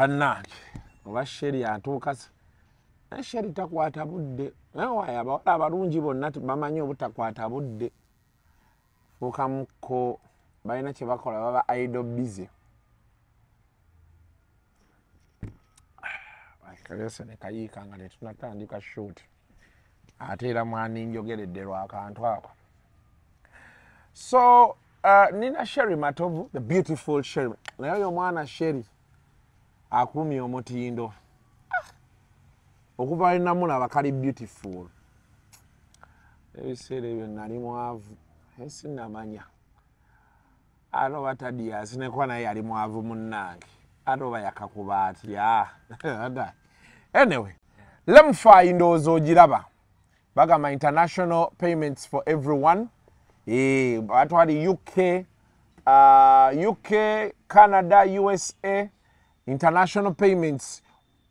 Bannange oba Sheri atuuka Sheri takwata budde naye abawala abalungi bonna bamanyi obutakwata budde fuukamuko balina kye bakola baba idle busy kalese ne kayiika nga netunatandika shoot ate era mwani njogeredde lw'akantu ako so nina Sheri Matovu the beautiful Sheri naye oyo mwana Sheri akumye omutindo okuva linamulaba kali beautiful ebiseera ebyo nali mwavu sinamanya ate oba tadiasi nekuba naye yali mwavu munnange ate oba yakakuba atya anyway lemufa ndowooza ogiraba bagamba international payments for everyone batwali UK Canada USA international payments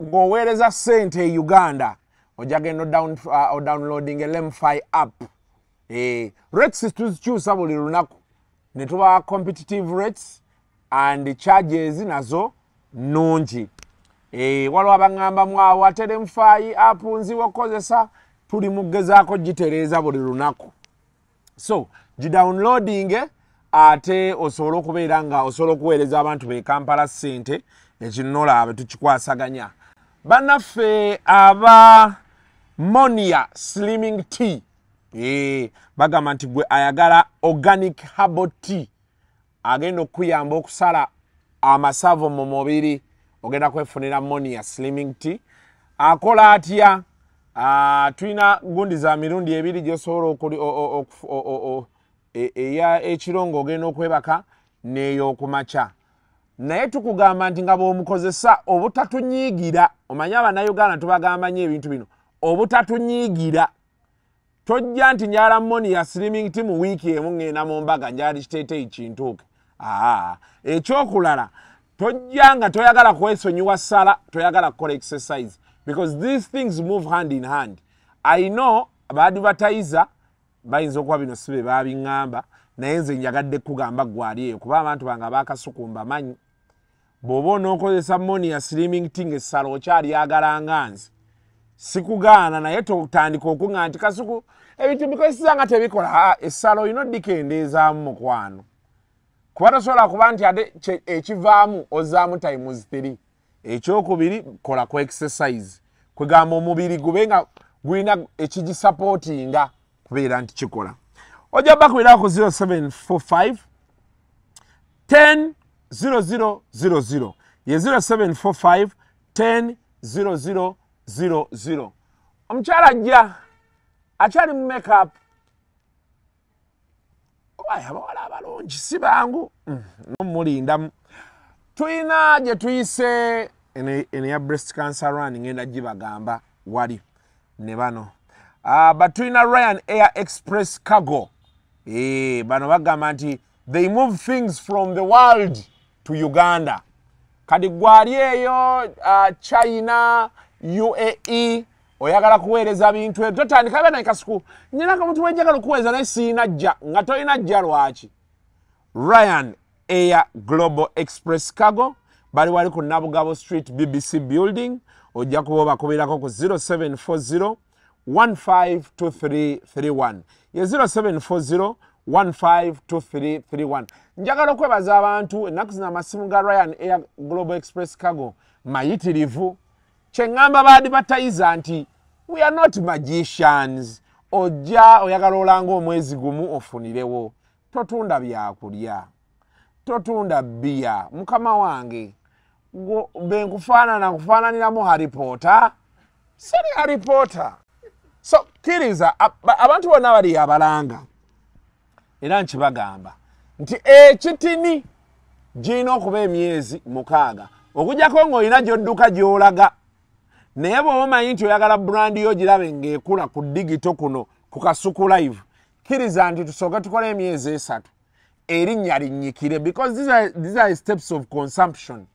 ng'oweereza sente e Uganda ojagenda downloading LMFi app rates tuzikyusa buli lunaku ne tuba competitive rates and charges nazo nungi waliwo abangamba mwawo ate LMFi app nziwa okukozesa tuli mugezaako gitereeza buli lunaku so gidownloading ate osobola okubeera nga osobola okuweereza abantu be Kampala sente ekinolaabe tukikwasaganya bannaffe aba Monia Slimming Tea bagamba nti gwe ayagala organic herbal tea agenda okuyamba okusala amasavu mu mubiri ogenda kwefunira Monia Slimming Tea akola atya tulina gundi za mirundi ebiri gyosobola eya ekirongo ogenda okwebaka neyo okumaca naye tukugamba nti nga bw'omukozesa obutatunyiigira omanyi Abannayuganda tubagamba nnyo ebintu bino obutatunyiigira tojja nti njala Monia Slimming Tea mu wiiki emu ngenda mu mbaga njala kiteeteeyi kintuuke ekyokulala tojja nga toyagala kwesonyiwa ssala toyagala kukola exercise because these things move hand in hand. I know baadvertiser bayinza okuba bino sibe babiŋŋamba naye nze njagadde kugamba gwali eyo kuba abantu bange bakasukumba manyi bw'oba onookozesa Monia Slimming Tea ng'essala okyali nga nze sikugaana naye totandika okuŋŋa nti kasuku ebintu bikozesa nga tebikola essala olina oddikendeezaamu mukwano kuba tosobola kuba nti ate ekivaamu ozzaamu times 3 ekyokubiri kola ku exercise kwegamba omubiri gube nga gulina ekigisapootinga kubeera nti kikola ojja bakubira ku 0745 10 0000 ye 0745 10 0000 omukyala ajja akyali mu makeup abawala abalungi si bangu nomulindamu tulina gye tuyise eno ya breast cancer run ngenda gibagamba wali ne bano but tulina Ryan Air Express Cargo bano bagamba nti they move things from the world to Uganda kadi gwali eyo China UAE oyagala kuweereza bintu totandika bena ikasuku nyinaka muntu wejagala okuweereza naye siina jja nga tolina jja lwaki Ryan Air Global Express Cargo bali wali ku Nabugabo Street BBC Building ojja kuba bakubirako ku 0740 152331 ye 0740 152331 njagala okwebaza abantu ennaku zino amasimu ga Ryan Air Global Express Cargo mayitirivu kyengamba baadvertiser nti we are not magicians ojja oyagala olanga omwezi gumu ofunirewo totunda byakulya totunda bia mukama wange benkufaananiramu Harry Potter seri Harry Potter so kiriza abantu bonna bali abalanga era nkibagamba nti ekitini girina okuba emyezi 6 okujjako ng'olina gy'odduka gy'olaga naye bw'oba omanyi nti oyagala brandi yo girabe ng'ekula ku digito kuno ku Kasuku Live kiriza nti tusooke tukole emyezi 3 erinnya linnyikire because these are steps of consumption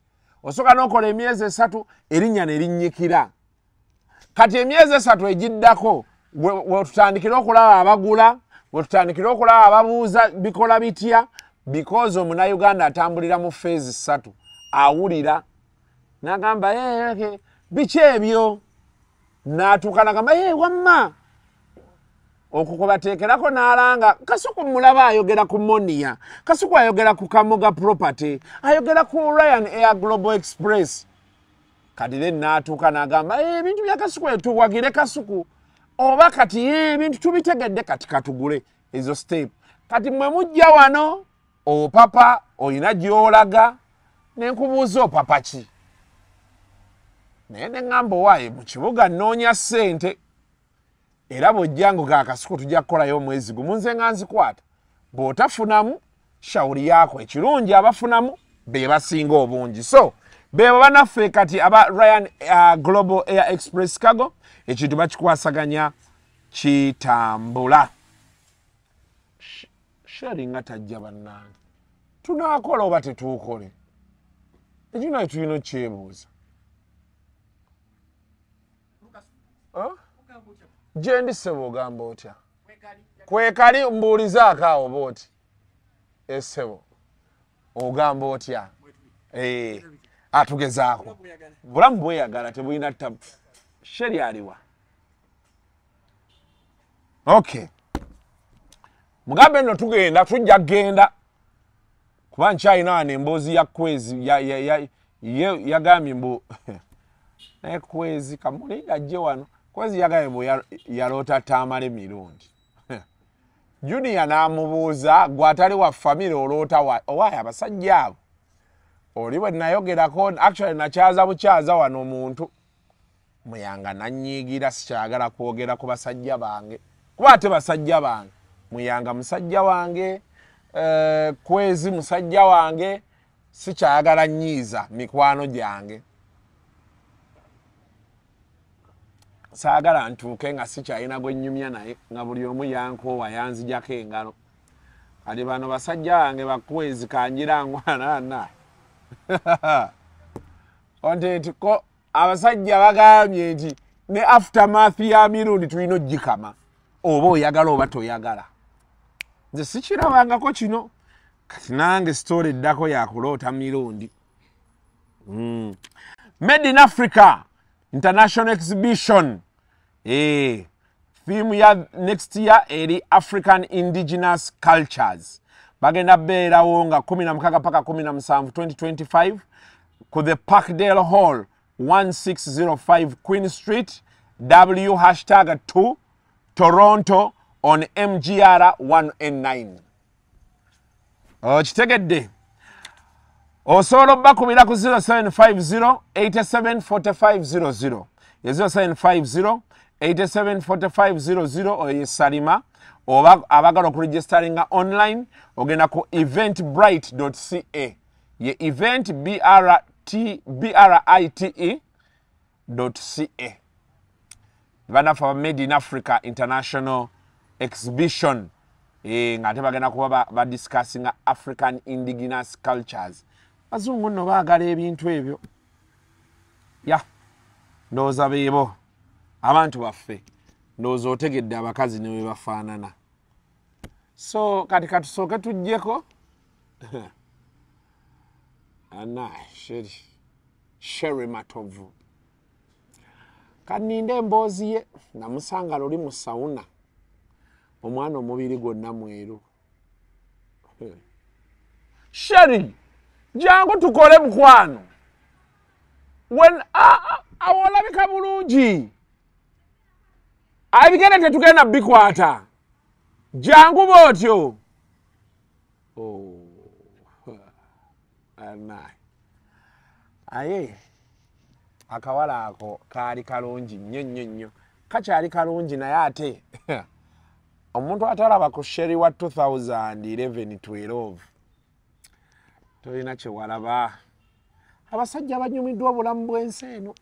osooka n'okola emyezi 3 erinnya ne linnyikira kati emyezi 3 egiddako wetutandikira okulaba abagula wetutandikira okulaba ababuuza bikola bitya because Omunnayuganda atambulira mu phase 3 awulira n'agamba biki ebyo n'atuuka n'agamba wamma okwo kwe bateekerako n'alanga Kasuku mulaba ayogera ku Monia, Kasuku ayogera ku Kamoga Property, ayogera ku Ryan Air Global Express. Kati then n'atuuka n'agamba ebintu bya Kasuku tuwagire Kasuku oba kati ebintu tubitegedde kati katugule ezo step. Kati mwe mujja wano papa oyina gy'olaga ne nkubuuza opapa ki? Naye ne ngamba waaye mu kibuga nnoonya ssente era bw'ojjangu ga Kasuku tujja kukolayo omwezi gumu nze nga nzikwata. Bw'otafunamu shawuli yaako, ekirungi abafunamu be basinga obungi. So bebo banaffe kati aba Ryan Global Air Express Cargo ekintu bakikwasaganya kitambula. Sheri nga tajja bannange tunaakola oba tetuukole ekinayo tulina okyebuuza. Gye ndisebo ogamba otya? Kwekali mbuulizaako awo booti essebo ogamba otya? Atugezaako bulamu bweyagala tebulina tabu. Sheri aliwa? Okay, mugambe nno tugenda tujja kgenda kuba nkyalina wano emboozi ya Kwezi yagambye mbu naye Kwezi kamulinda ajje wano. Kwezi yagambye mbu yaloota taamala emirundi. Junior n'amubuuza gwe atali wa famire oloota owaayo abasajja abo oli bwe nayogerako actually nakyaza bukyaza wano omuntu Muyanga nanyiigira sikyagala kwogera ku basajja bange kuba ate basajja bange. Muyanga musajja wange, Kwezi musajja wange, sikyagala nnyiiza mikwano gyange. Saagala ntuuke nga sikyalina gwe nnyumya naye nga buli omu yankoowa yanzijako engalo. Kati bano basajja bange Bakwezi kanjira ngwana Ontenti ko abasajja bagambye nti ne aftermath ya mirundi tulina ogikama oba oyagala oba toyagala. Nze sikirabangako kino kati nange story eddako yakuloota mirundi. Made in Africa International Exhibition. Theme ya next year eri African Indigenous Cultures. Bagenda beerawo nga 16 paka 17 2025 ku the Parkdale Hall 1605 Queen Street W#2 Toronto on MGR 1N9. Kitegedde osobola obakubira ku 0750 874500 0750 874500 oyo Salima oba abagala okuregisteringa online ogenda ku eventbrite.ca ye event brite.ca. Banafa Made in Africa International Exhibition nga ate bagenda kuba badiscussinga African Indigenous Cultures. Bazungu nno baagala ebintu ebyo ndowooza beebo abantu baffe ndowooza otegedde abakazi ne bwe bafaanana. So kati katusooke tujjeko Sheri Matovu kaninde emboozi ye namusanga luli mu sauna omwana omubiri gwonna mweru. Sheri jangu tukole mukwano awolabika bulungi abigere tetugenda bikwata jangu bootyo. Aye akawala ako kaali kalungi nnyo kakyali kalungi naye ate omuntu atalaba ku Sheri wa 2011-12 tolina kyewalaba. Abasajja banyumiddwa obulamu bw'ensi eno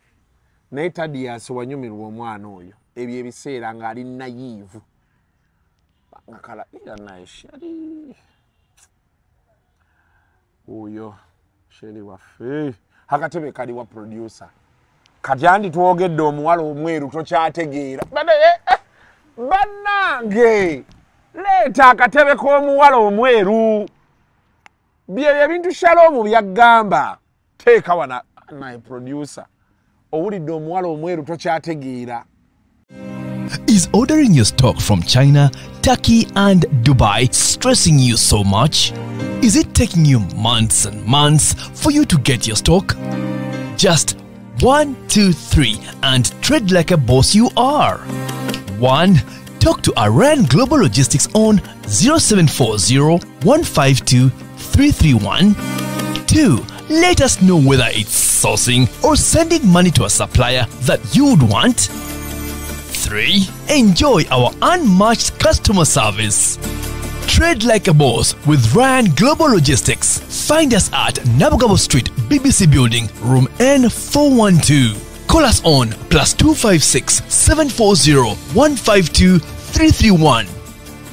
naye Tadias wanyumirwa omwana oyo ebyo ebiseera ng'ali nayiivu ngakalabira naye Sheri oyo Sheri waffe akatebe kali wa producer kati andi twogedde omuwala omweru tokyategeera bannange leeta akatebe k'omuwala omweru byebyo ebintu Shalom byaggamba teeka wana My producer. Owulidde omuwala omweru tokyategeera. Is ordering your stock from China, Turkey and Dubai stressing you so much? Is it taking you months and months for you to get your stock? Just 1, 2, 3 and trade like a boss you are. 1. Talk to Iran Global Logistics on 0740 152 331. 2. Let us know whether it's sourcing or sending money to a supplier that you would want. 3. Enjoy our unmatched customer service. Trade like a boss with Ryan Global Logistics. Find us at Nabagabo Street, BBC Building, room N412. Call us on +256 740 152 331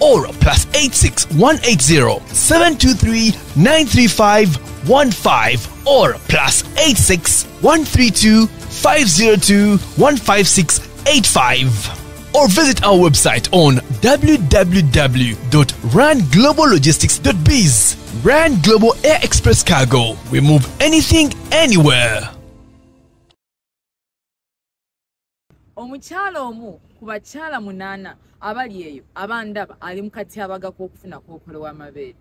or +86 180 723 935 15 or +86 132 502 156 85 or visit our website on www.rangloballogistics.biz. Rand Global Air Express Cargo. We move anything, anywhere. Omukyala omu ku bakyala 8 abali eyo abandaba ali mu katyabaga k'okufuna kookolo w'amabeere.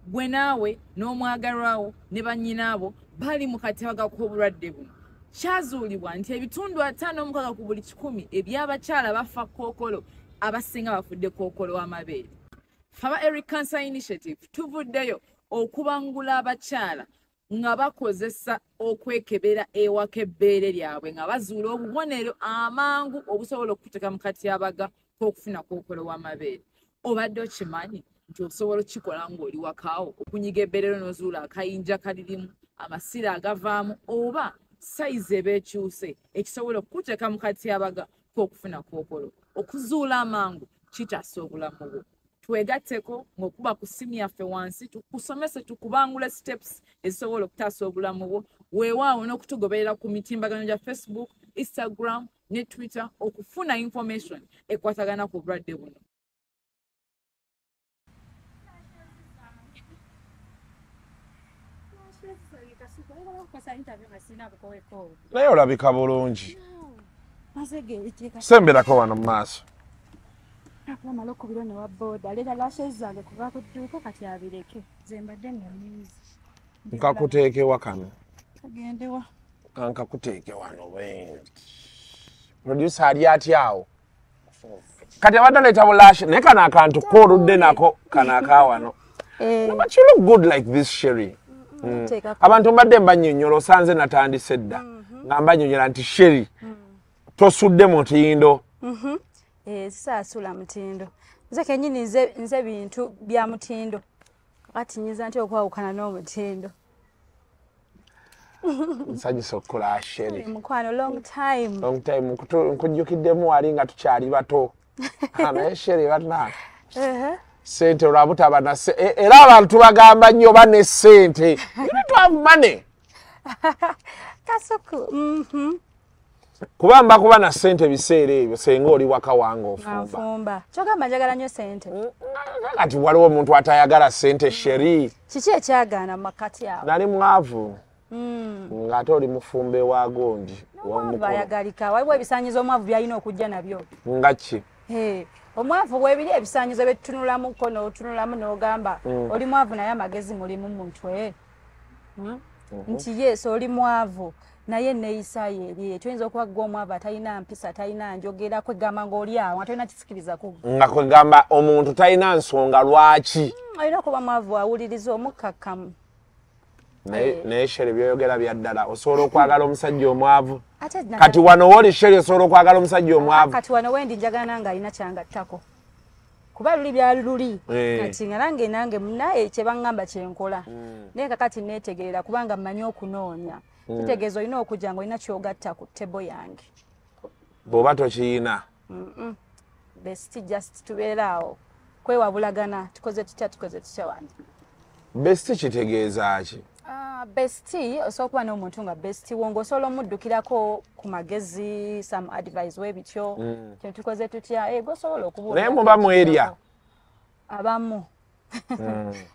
Gwe naawe n'omwagalwawo ne bannyinaabo bali mu katyabaga k'obulwadde buno. Kyazuulibwa nti ebitundu 56 ku buli 100 eby'abakyala bafa kookolo abasinga bafudde kookolo w'amabeere. Faba Eric Cancer Initiative tuvuddeyo okubangula abakyala nga bakozesa okwekebera ewaka ebbeere lyabwe nga bazuula obubonero amangu obusobola okuteka mu katyabaga k'okufuna kookolo w'amabeere. Obadde okimanyi nti osobola okikola ng'oli wakaawo okunyiga ebbeere n'ozuula akayinja kalirimu, amasira agavaamu oba sayizi ebeekyuse ekisobola okukuteeka mu katyabaga k'okufuna kookolo. Okuzuula amangu kitaasa obulamu bwo. Twegatteko ng'okuba ku ssimu yaffe wansi tukusomese tukubangula steps ezisobola okutaasa obulamu bwo. Weewaawo n'okutugoberera ku mitimbagano gya Facebook, Instagram ne Twitter okufuna information ekwatagana ku bulwadde buno. Naye olabika bulungi. Semberako wano mu maaso. Nkakuteekewa kano. Kankakuteeke wano bwe. Producer ali atyawo. Kati abadde aleeta bulashe naye kano akantu kooludde nako kano akawano. But you look good like this, Sherry. Abantu mbadde mbanyonnyola osanze natandise dda. Nga mbanyonnyola nti Sherry tosudde mutindo. Saasula mutindo. Nze kennyini nze bintu bya mutindo. Kati nyiza nti okwawukana n'omutindo. Nsanyusa okukola Sherry. Mukwano long time. Long time. Nkujjukiddemu wali nga tukyali bato. Naye Sherry bana. Sente olwabutaba na era abantu bagamba nnyo bane sente. You need to have money. Kasuku. Kubamba kuba na sente biseera ebyo senga oli waka wange ofumba. Kyogamba njagala nnyo sente. Kati waliwo omuntu atayagala sente Sherry. Kiki ekyagaana mu makati awo? Nali mwavu. Ng'ate oli mufumbe wa gondi. Bayagalika. Waliwo ebisaanyizo omwavu byalina okujja nabyo. Nga ki? Omwavu bwebiri ebisaanyizo betutunulamuko n'otunulamu n'ogamba oli mwavu naye amagezi mulimu mu mutwe. Nti yes oli mwavu naye neeyisa ye eri tuyinza okuba gwa omwavu atalina mpisa talina njogera kwegamba ng'oli awo atalina kisikiriza ku nga kwegamba omuntu talina nsonga lwaki alina okuba mwavu awuliriza omukakkamu. Naye Sherry byoyogera bya ddala osobola okwagala omusajja omwavu. Kati wano woli Sherry osobola okwagala omusajja omwavu. Kati wano wendi njagala nga alina kyangattako. Kuba luli bya luli. Kati nange munaye kye bangamba kyenkola. Naye kakati neetegerera kubanga mmanyi okunoonya. Kitegeeza olina okujja ng'olina kyogatta ku ttebo yange. Bw'oba tokiyina. Besti just tubeeraawo. Kwewabulagana tukoze tutya wano. Besti kitegeeza ki? Besti osobola okuba n'omuntu nga besti wo ng'osobola omuddukirako ku magezi some advice webityo kye tukoze tutya gosobola okubuulira. Naye muba mu area? Abamu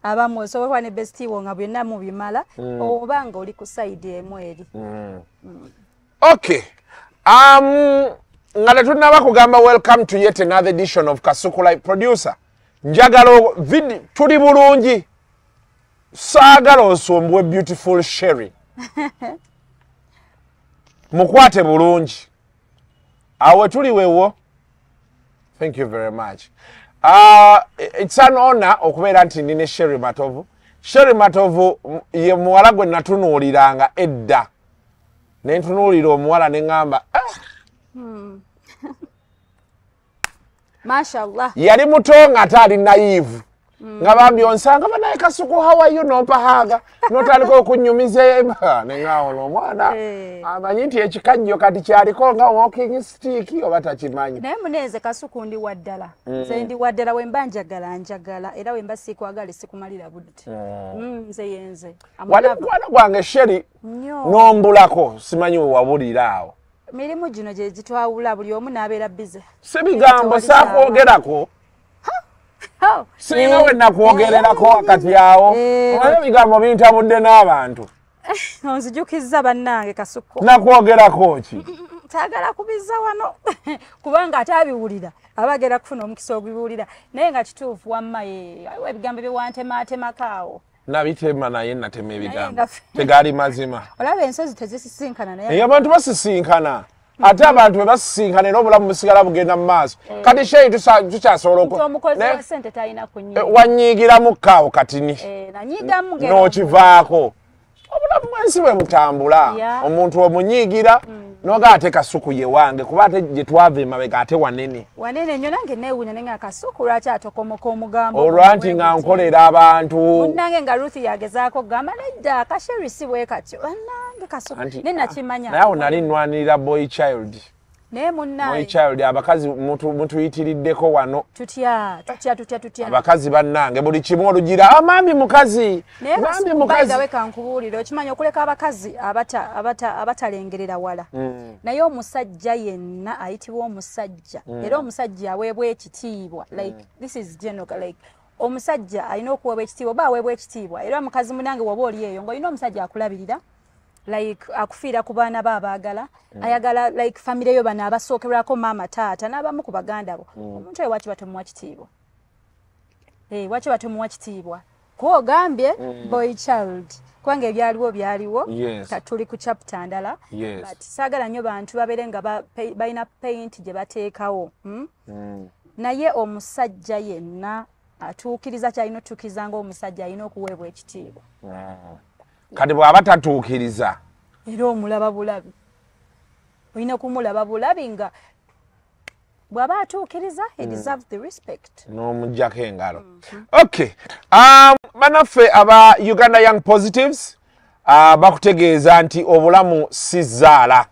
abamu osobola ne bestiwo nga byonna mu bimala oba nga oli ku side emu eri. Okay. Nga tetunaba kugamba welcome to yet another edition of Kasuku Live. Producer, njagala video tuli bulungi. Saagala osombwe beautiful Sherry. Mukwate bulungi. Awe tuli wewo. Thank you very much. It's an honor okubeera nti nine Sherry Matovu. Sherry Matovu ye muwala gwe natunuuliranga edda. Ne ntunuulira omuwala ne ngamba Mashallah. Yali muto nga ate ali naive. Nga bambi onsanga banaye Kasuku, how are you? Nompahaga notandika okunyumiza ne ngaawo omwana amanyi nti ekikajjo kati kyaliko nga walking stick oba takimanyi. Naye muneeze Kasuku ndi waddala. Nze ndi waddala wemba njagala era wemba sikwagala sikumalira budde. Nze yenze. Wale mwana gwange Sherry nombulako simanyi we wabulira awo. Mirimu gino gye gitwawula buli omu n'abeera bize. Sebigambo saakwogerako. Singa we nakwogererako wakati awo. Omanyi ebigambo bintabudde n'abantu. Onzijukizza bannange Kasuku. Nakwogerako ki? Taagala kubizza wano. Kubanga ate abiwulira abagera kufuna omukisa ogubiwulira. Naye nga kituufu wamma waliwo ebigambo byewantemaatemakaawo. Nabitema naye natema ebigambo. Tegaali mazima. Olaba ensozi tezisisinkana naye. Abantu basisinkana. Ate abantu basisinkana era obulamu busigala bugenda mu maaso. Kati Sherry tukyasobola omukozi wa ssente talina kunyiga. Wanyiigiramu kaawo katini. Nanyiigamu ngero. N'okivaako. Obulamu bwensi bwe butambula. Omuntu omunyiigira noga ate Kasuku ye wange kuba ate gye twava emabega ate wanene. Wanene nnyo nange neewuunya ne nga Kasuku lwaki atokomoka omugambo. Olwanti nga nkolera abantu. Munnange nga Ruth yagezaako gamba nedda ka Sherry si bwe katyo. Bannange Kasuku ne nakimanya. Naye awo nali nnwanirira boy child. Naye munnange. Boy child abakazi mutuyitiriddeko wano. Tutya. Abakazi bannange buli kimu olugira mami mukazi. Mami mukazi. Naye kankubuulira okimanya okuleka abakazi abatalengerera wala. Naye omusajja yenna ayitibwa omusajja. Era omusajja aweebwa ekitiibwa. Like this is general like omusajja alina okuweebwa ekitiibwa oba aweebwa ekitiibwa. Era mukazi munange waba oli eyo ng'olina omusajja akulabirira. Like akufiira ku baana baabagala ayagala like family yo bana abasookerwako mama taata n'abamu ku baganda bo omuntu oyo waki batomuwa kitiibwa waki batomuwa kitiibwa ko gambye boy child kubanga byaliwo tuli ku chapter ndala but saagala nnyo bantu babeere nga balina paint gye bateekawo naye omusajja yenna atuukiriza kyalina otuukiriza ng'omusajja alina okuweebwa ekitiibwa. Kati bw'aba tatuukiriza era omulaba bulabi olina kumulaba bulabi nga bw'aba atuukiriza he deserves the respect n'omuggyako engalo. Okay, banaffe aba Uganda Young Positives bakutegeeza nti obulamu si zzaala.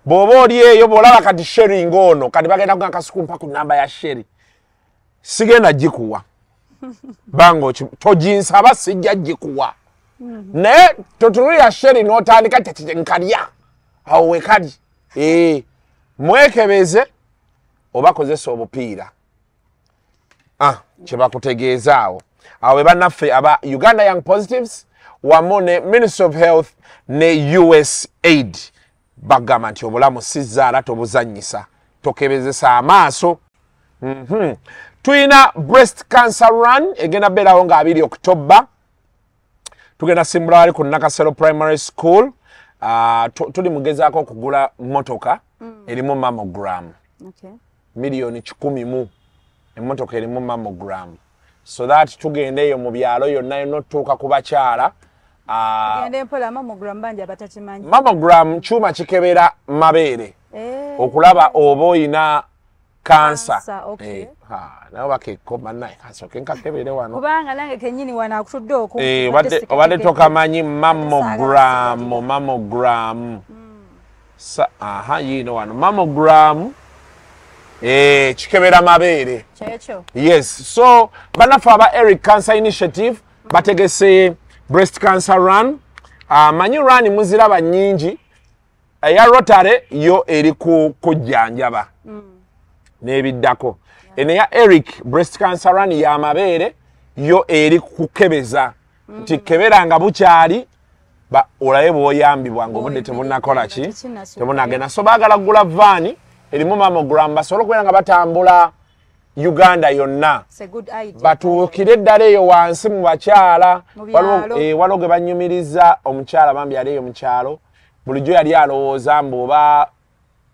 Bw'oba oli eyo bw'olaba kati Sherry ng'ono kati bagenda kuga Kasuku mpa ku nnamba ya Sherry sigenda gikuwa bango toginsaba sijja gikuwa. Naye totunulira Sherry n'otandika nkalya awo wekali mwekebeze oba kozesa obupiira kye bakutegeeza awo bannaffe aba Uganda Young Positives wamu ne Ministry of Health ne USAID bagamba nti obulamu si zzaala tobuzannyisa tokebezesa amaaso. Tuyina breast cancer run egenda beerawo nga 2 October. Tugenda simbula wali ku Nakasero Primary School. Tuli mugezaako okugula motoka erimu mammogram. Milioni 10 emmotoka erimu mammogram. So that tugenda eyo mu byalo yonna y'otuuka ku bakyala. Mammogram kyuma kikebera mabeere okulaba oba oyina kansa. Nawe bakeko bannaye kasooke nkakebere wano kubanga nange kennyini wano akutudde oku obadde tokamanyi mammogram yino wano mammogram kikebera mabeere. Yes, so bannaffe aba Eric Cancer Initiative bategese breast cancer run. Manyi run muziraba nnyingi eya Rotary yo eri kujjanjaba n'ebiddako. Ene ya Eric breast cancer run ya mabeere yo eri kukebeza nti keberanga bukyali olabe bw'oyambibwa ng'obudde tebunakola ki tebunagenda so baagala kugula vaani erimu mammogram basobole okubeera nga batambula Uganda yonna batuukire eddala eyo wansi mu bakyala waliwo gwe banyumiriza omukyala bambi yali eyo mu kyalo bulijjo yali alowooza mbu oba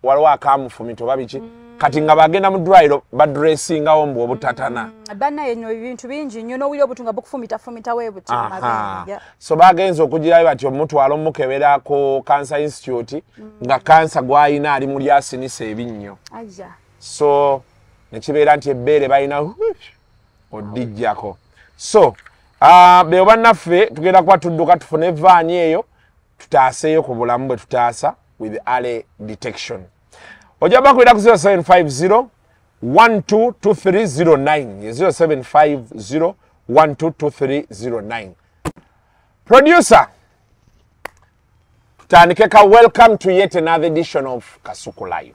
waliwo akamufumita oba biki kati nga bagenda mu ddwaliro badressingawo mbu obutatana bannaye nno ebintu bingi nnyo n'owulira obutu nga bukufumita weebuti so bagenza okugirayo bati omutwala omukebera ku Cancer Institute nga kansa gw'ayina ali mu lyasinisa ebinnyo so nekibeera nti ebbeere balina odijjako so beyo bannaffe tugenda kuba tudduka tufune evaani eyo tutaaseeyo ku bulamu bwe tutaasa with early detection ojja bakwira ku 0750 122309 0750 producer tutandike ka welcome to yet another edition of Kasuku Live.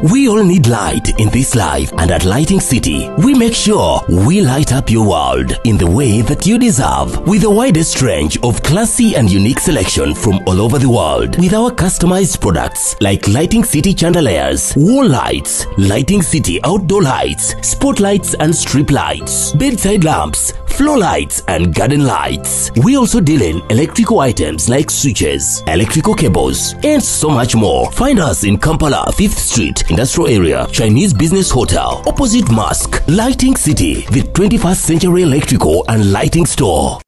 We all need light in this life, and at Lighting City, we make sure we light up your world in the way that you deserve. With the widest range of classy and unique selection from all over the world, with our customized products like Lighting City chandeliers, wall lights, Lighting City outdoor lights, spotlights and strip lights, bedside lamps, floor lights and garden lights. We also deal in electrical items like switches, electrical cables, and so much more. Find us in Kampala, 5th Street, Industrial Area, Chinese Business Hotel, opposite Mosque. Lighting City, the 21st century electrical and lighting store.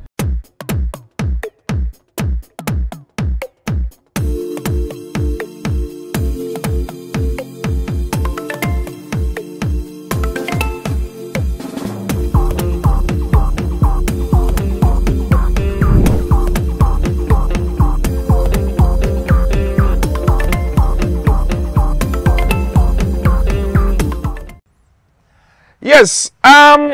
Yes,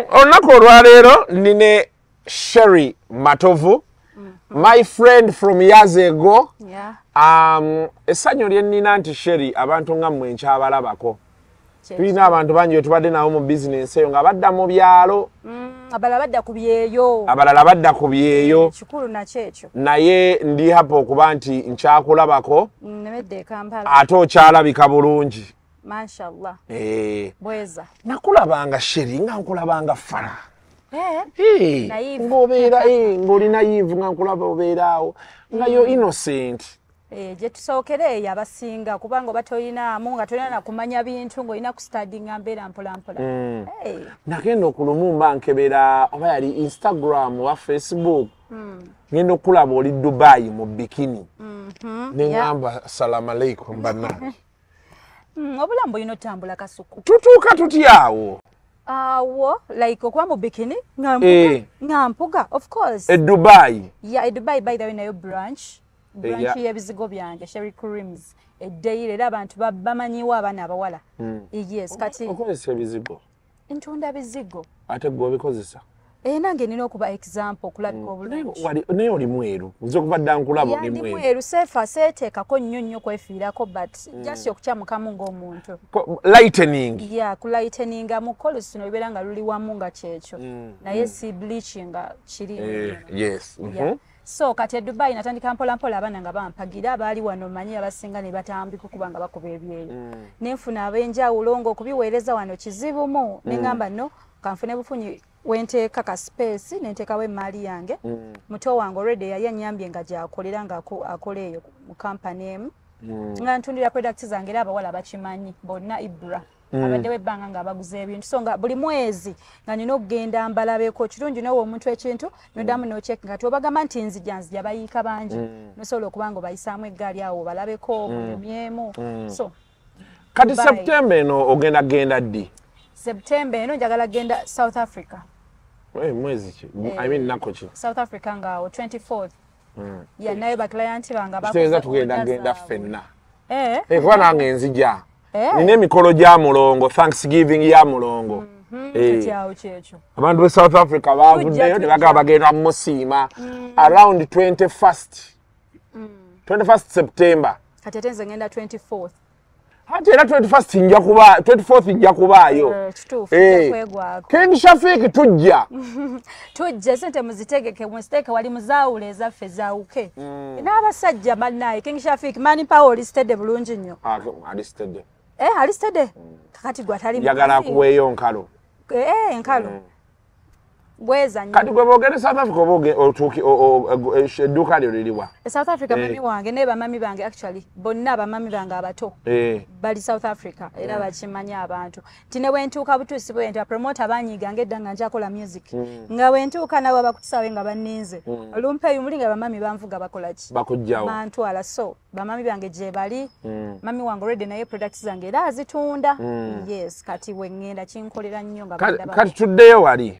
olunaku olwaleero nine Sherry Matovu, my friend from years ago. Essanyu lye nnina nti Sherry abantu nga mmwe nkyabalabako. Tulina abantu bangi bye tubadde nabo mu bizinensi eyo nga badda mu byalo. Abalala badda ku byeyo. Abalala badda ku byeyo. Kikulu nakyo ekyo. Naye ndi hapo okuba nti nkyakulabako. Nemedde e Kampala. Ate okyalabika bulungi. Mashallah. Bweza. Nakulabanga Sherry nga nkulabanga fala. Naive. Ngobeera ng'oli naive nga nkulaba obeeraawo nga yo innocent. Gye tusookera eyo abasinga kubanga oba toyinaamu nga tolina na kumanya bintu ng'olina ku studyinga mbeera mpolampola. Nagenda okulumu mba nkebera oba yali Instagram oba Facebook. Ngenda okulaba oli Dubai mu bikini. Ne ngamba assalamu alaikum bannange. Obulamu bulina otambula Kasuku. Tutuuka tutyawo. Awo like okuba mu bikini nga mpuga of course. E Dubai. Yeah, e Dubai by the way nayo branch y'ebizigo byange Sherry Creams. Eddeire era abantu bamanyiwo abaana abawala. Yes kati. Okozesa ebizigo. Ntunda bizigo. Ate gwe obikozesa. Nange nina okuba example okulabika obulungi. Naye oli mweru. Nze okuba dda nkulaba oli mweru. Mweru sefa seeteekako nnyo kwefiirako but just okukyamukamu ng'omuntu. Lightening. Yeah, kulighteninga mu kolosi no ibeera nga luli wamu nga kyekyo. Naye si bleaching nga kiri. Yes. So kati e Dubai natandika mpola abaana nga bampagira abaali wano manyi abasinga ne batambika kubanga bakuba ebyeyo. Nenfuna ab'enjawulo ng'okubiweereza wano kizibumu. Ne ngamba no kanfune bufunyi wenteeka ka space nenteekawo emaali yange. Muto wange already yali anyambye nga gy'akolera nga akola eyo mu company emu. Nga ntundira products zange era abawala bakimanyi bonna Ibra. Abaddewo ebbanga nga baguze ebintu so nga buli mwezi nga nina okugenda mbalabeko kirungi n'owa omuntu ekintu noddamu n'ocheki nga tobagamba nti nzija bayiika bangi nosobola okuba nga obayisaamu eggaali awo balabeko munyumyemu so kati September eno ogenda genda ddi? September eno njagala genda South Africa. Mwezi ki? I mean nako ki? South Africa ngawo 24th. Yeah, nayo baklayant banga bakuza genda ffenna. Kuba nange nzija. Nina emikolo gya mulongo, Thanksgiving ya mulongo. Abantu be South Africa bavuddeyo ne bagamba bagenda musiima around 21st September. Kati ate nze ngenda 24th. Hati era 24th nja kubaayo. King Shafik tujja. Tujja sente muzitegeke muziteke wali muzaawule ezaffe zaawuke. N'abasajja bannaye King Shafik Mani Power listed bulungi nnyo. Alisted. Alisted. Kakati gwa tali. Yagala kuweeyo nkalo. Nkalo. Bweza nnyo. Kati gwe boogere South Africa otuuki edduuka lyo liriwa? South Africa mami wange ne bamami bange actually bonna bamami bange abato bali South Africa era bakimanya abantu tine wentuuka butuusi bwenta promoter banyiga ngedda nga njakola music nga wentuuka nawe bakutusawe nga banninze olumpeeyo mulinga bamami banvuga bakola ki bakujjawo bantwala so bamami bange gye bali mami wange already naye products zange era azitunda yes kati wengenda kinkolera nnyo nga kati tuddeyo wali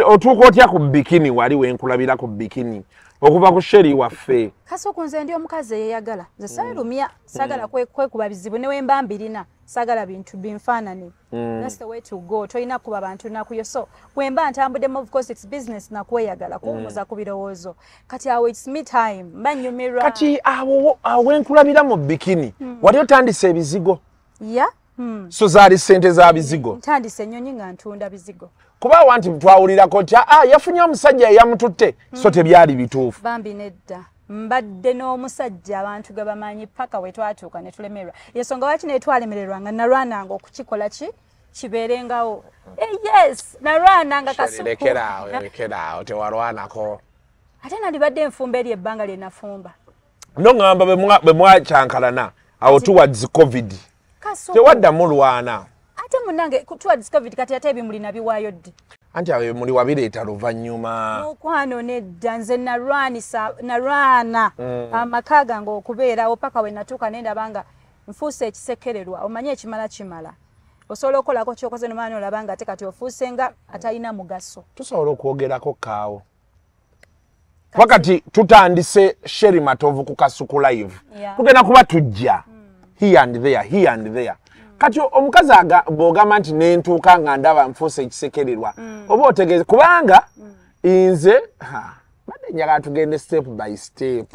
otuuka otya ku bikini wali wenkulabira ku bikini okuva ku sheri waffe kasoko nze ndi omukazi eyeyagala nze sayirumya sagala kwekuba bizibu ne wemba mbirina sagala bintu binfaanani that's the way to go toyina kuba bantu nakuyo so wemba ntambuddemu of course it's business nakweyagala kuwumuza ku birowoozo kati awo it's me time mbanyumirwa kati awo wenkulabira mu bikini wali otandise ebizigo so zaali ssente za bizigo ntandise ennyonyi nga ntunda bizigo kuba wanti twawulirako nti yafunye omusajja eyamututte so tebyali bituufu bambi nedda mbadde n'omusajja abantu ge bamanyi paka we twatuuka ne tulemerwa yensonga waki ne twalemererwanga nalwananga okukikola kibeerengawo yes nalwananga kasukulekerawo tewalwanako ate nalibadde enfumba eri ebbanga lye nafumba noŋŋamba bwe mwakyankalana awo towards covid tewaddamu lwana ate munange towards covid kati ate ebimuli nabiwaayo ddi anti awo ebimuli wabireeta luvannyuma okwano nedda nze nalwana amaka gange okubeerawo paka we natuuka nendabanga nfuuse ekisekererwa omanye ekimala kimala osobola okukolako kyokoze nomani olabanga ate kati ofuuse nga atalina mugaso tusobola okwogerako kaawo wakati tutandise Sheri Matovu ku Kasuku live tugenda kuba tujja here and there kati omukazi bw'ogamba nti nentuuka nga ndaba nfuuse ekisekererwa oba otegeeze kubanga nze badde njagala tugende step by step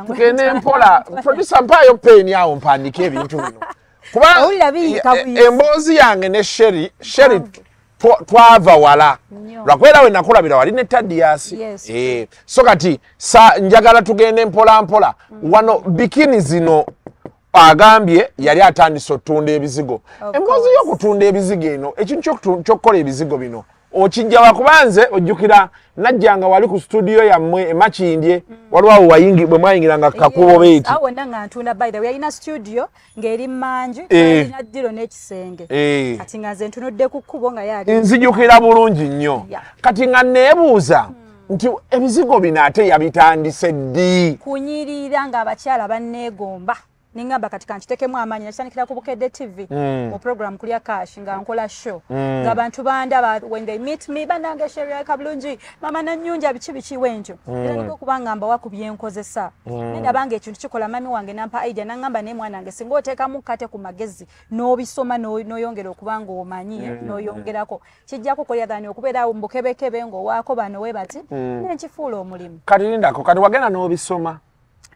tugende mpola producer mpaayo peeni awo mpandike ebintu bino kuba emboozi yange ne Sheri twava wala lwakwera we nakulabira wali ne Tadiasi so kati njagala tugende mpola wano bikini zino agambye yali atandise otunda ebizigo emboozi y'okutunda ebizigo eno ekintu ky'okukola ebizigo bino okijja wakubanze ojjukira najjanga wali ku studio yammwe emakindye waliwo bwe mwayingiranga kakubo beeti awo nga ntunda by the way yalina studio ng'eri manju alina ddiro n'ekisenge kati nga nze ntunudde ku kkubo nga yali nzijukira bulungi nnyo kati nga neebuuza nti ebizigo bino ate yabitandise ddi kunyirira ng'abakyala banneegomba ningamba katika nchitekemu amanyi nakitandikira ku Bukedde TV mu program kulya cash nga nkola show ng'abantu banda when they meet me banange Sheri kabulungi mama nanyunja biki wenjo era niko kubanga mba wakubye enkozesa nenda bange ekintu kikola mami wange nampa idea nangamba ne mwana wange singa otekamu kate ku magezi n'obisoma n'oyongera okubanga omanyi n'oyongerako kijja kukolya dhani okubeera mbukebekebe ngo wako bano we bati n'enkifuula omulimu kati lindako kati wagenda n'obisoma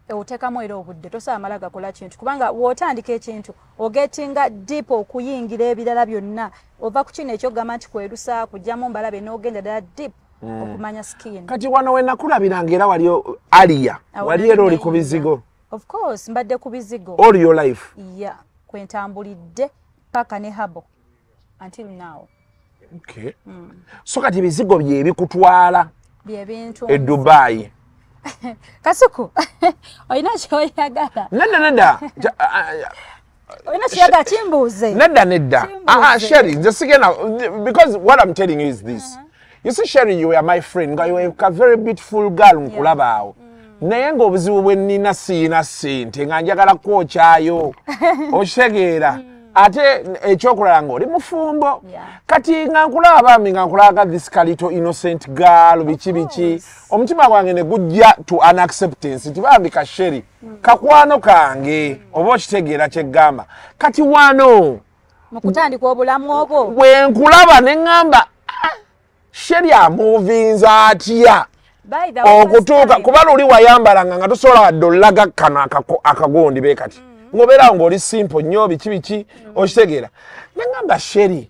otekamu era obudde tosaamala gakola kintu kubanga wotandika ekintu ogetinga deep okuyingira ebirala byonna ova ku kino ekyogamba nti kwerusa kujjamu mbalabe n'ogenda ddala deep okumanya skin kati wano we nakulabiranga era wali aliya wali era oli ku bizigo of course mbadde ku bizigo all your life kwentambulidde paka ne habo until now okay so kati bizigo bye bikutwala byebintu e Dubai Kasuku oyina kyoyagala nedda oyina kyoyagala kimbuuze nedda Sheri nze sigenda because what I'm telling you is this you see Sheri you are my friend you are a very beautiful girl nkulaba awo naye ng'obuzibu bwe nnina siina ssente nga njagala kwokyayo okitegeera ate ekyokulala ng'oli mufumbo kati nga nkulaba bambi nga nkulaga this little innocent girl biki omutima gwange ne gujja to unacceptance nti bambi ka Sheri kakwano kange oba okitegeera kyeggamba kati wano mu kutandika obulamu obwo bwe nkulaba ne ŋŋamba Sheri amuvinza atya okutuuka kuba luli wayambalanga nga tosobola wadde olaga kano akagondi be kati ngobeerawo ng'oli simple nnyo biki okitegeera nengamba Sherry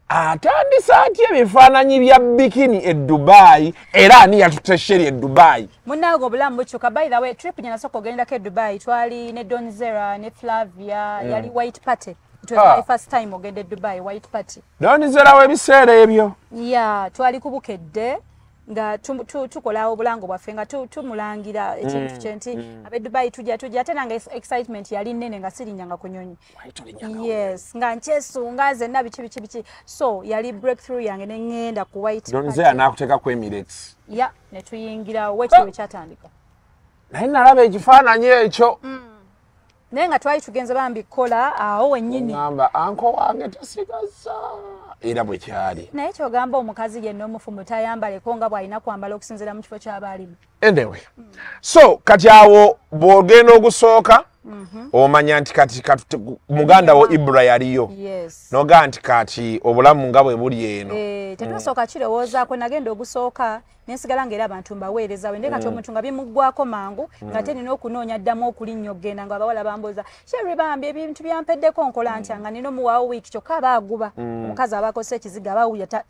atandisa atya ebifaananyi bya bikini e Dubai era ani yatutte Sherry e Dubai munaago obulamu bukyuka. By the way, trip gye nasooka ogendako e Dubai twali ne Donzera ne Flavia yali white party. It was my first time ogende Dubai white party. Donzera w'ebiseera ebyo twali kubukedde nga tukola obulango bwaffe nga tumulangira ekintu kyenti abe Dubai tujja ate nanga excitement yali nnene nga sirinyanga ku nyonyi. Yes, nga nkyesunga zenna biki so yali breakthrough yange ne ngenda ku white Donzera n'akuteeka ku Emirates ne tuyingira wekiro kyatandika naye nalaba ekifaananyi ekyo naye nga twali tugenze bambikola awo wennyini ngamba anko wange tasigaza era bwe kyali naye kyogamba omukazi yenna omufumu tayambaleko nga bw'alina kwambala okusinziira mu kifo ky'abaalimu. Anyway, so kati awo bw'ogenda ogusooka omanya nti kati muganda wo Ibra yaliyo noga nti kati obulamu nga bwe buli eno tetwasooka kirowoozaako nagenda ogusooka nensigala ng'era abantu mbaweereza wende kati omuntu nga bimuggwako mangu nga te nina okunoonya ddamu okulinnya okgenda nga abawala bambuuza Sherry bambi ebintu byampeddeko nkola ntya nga nina omuwaawo wiiki kyokka aba aguba omukazi aba akozesa ekiziga aba awulya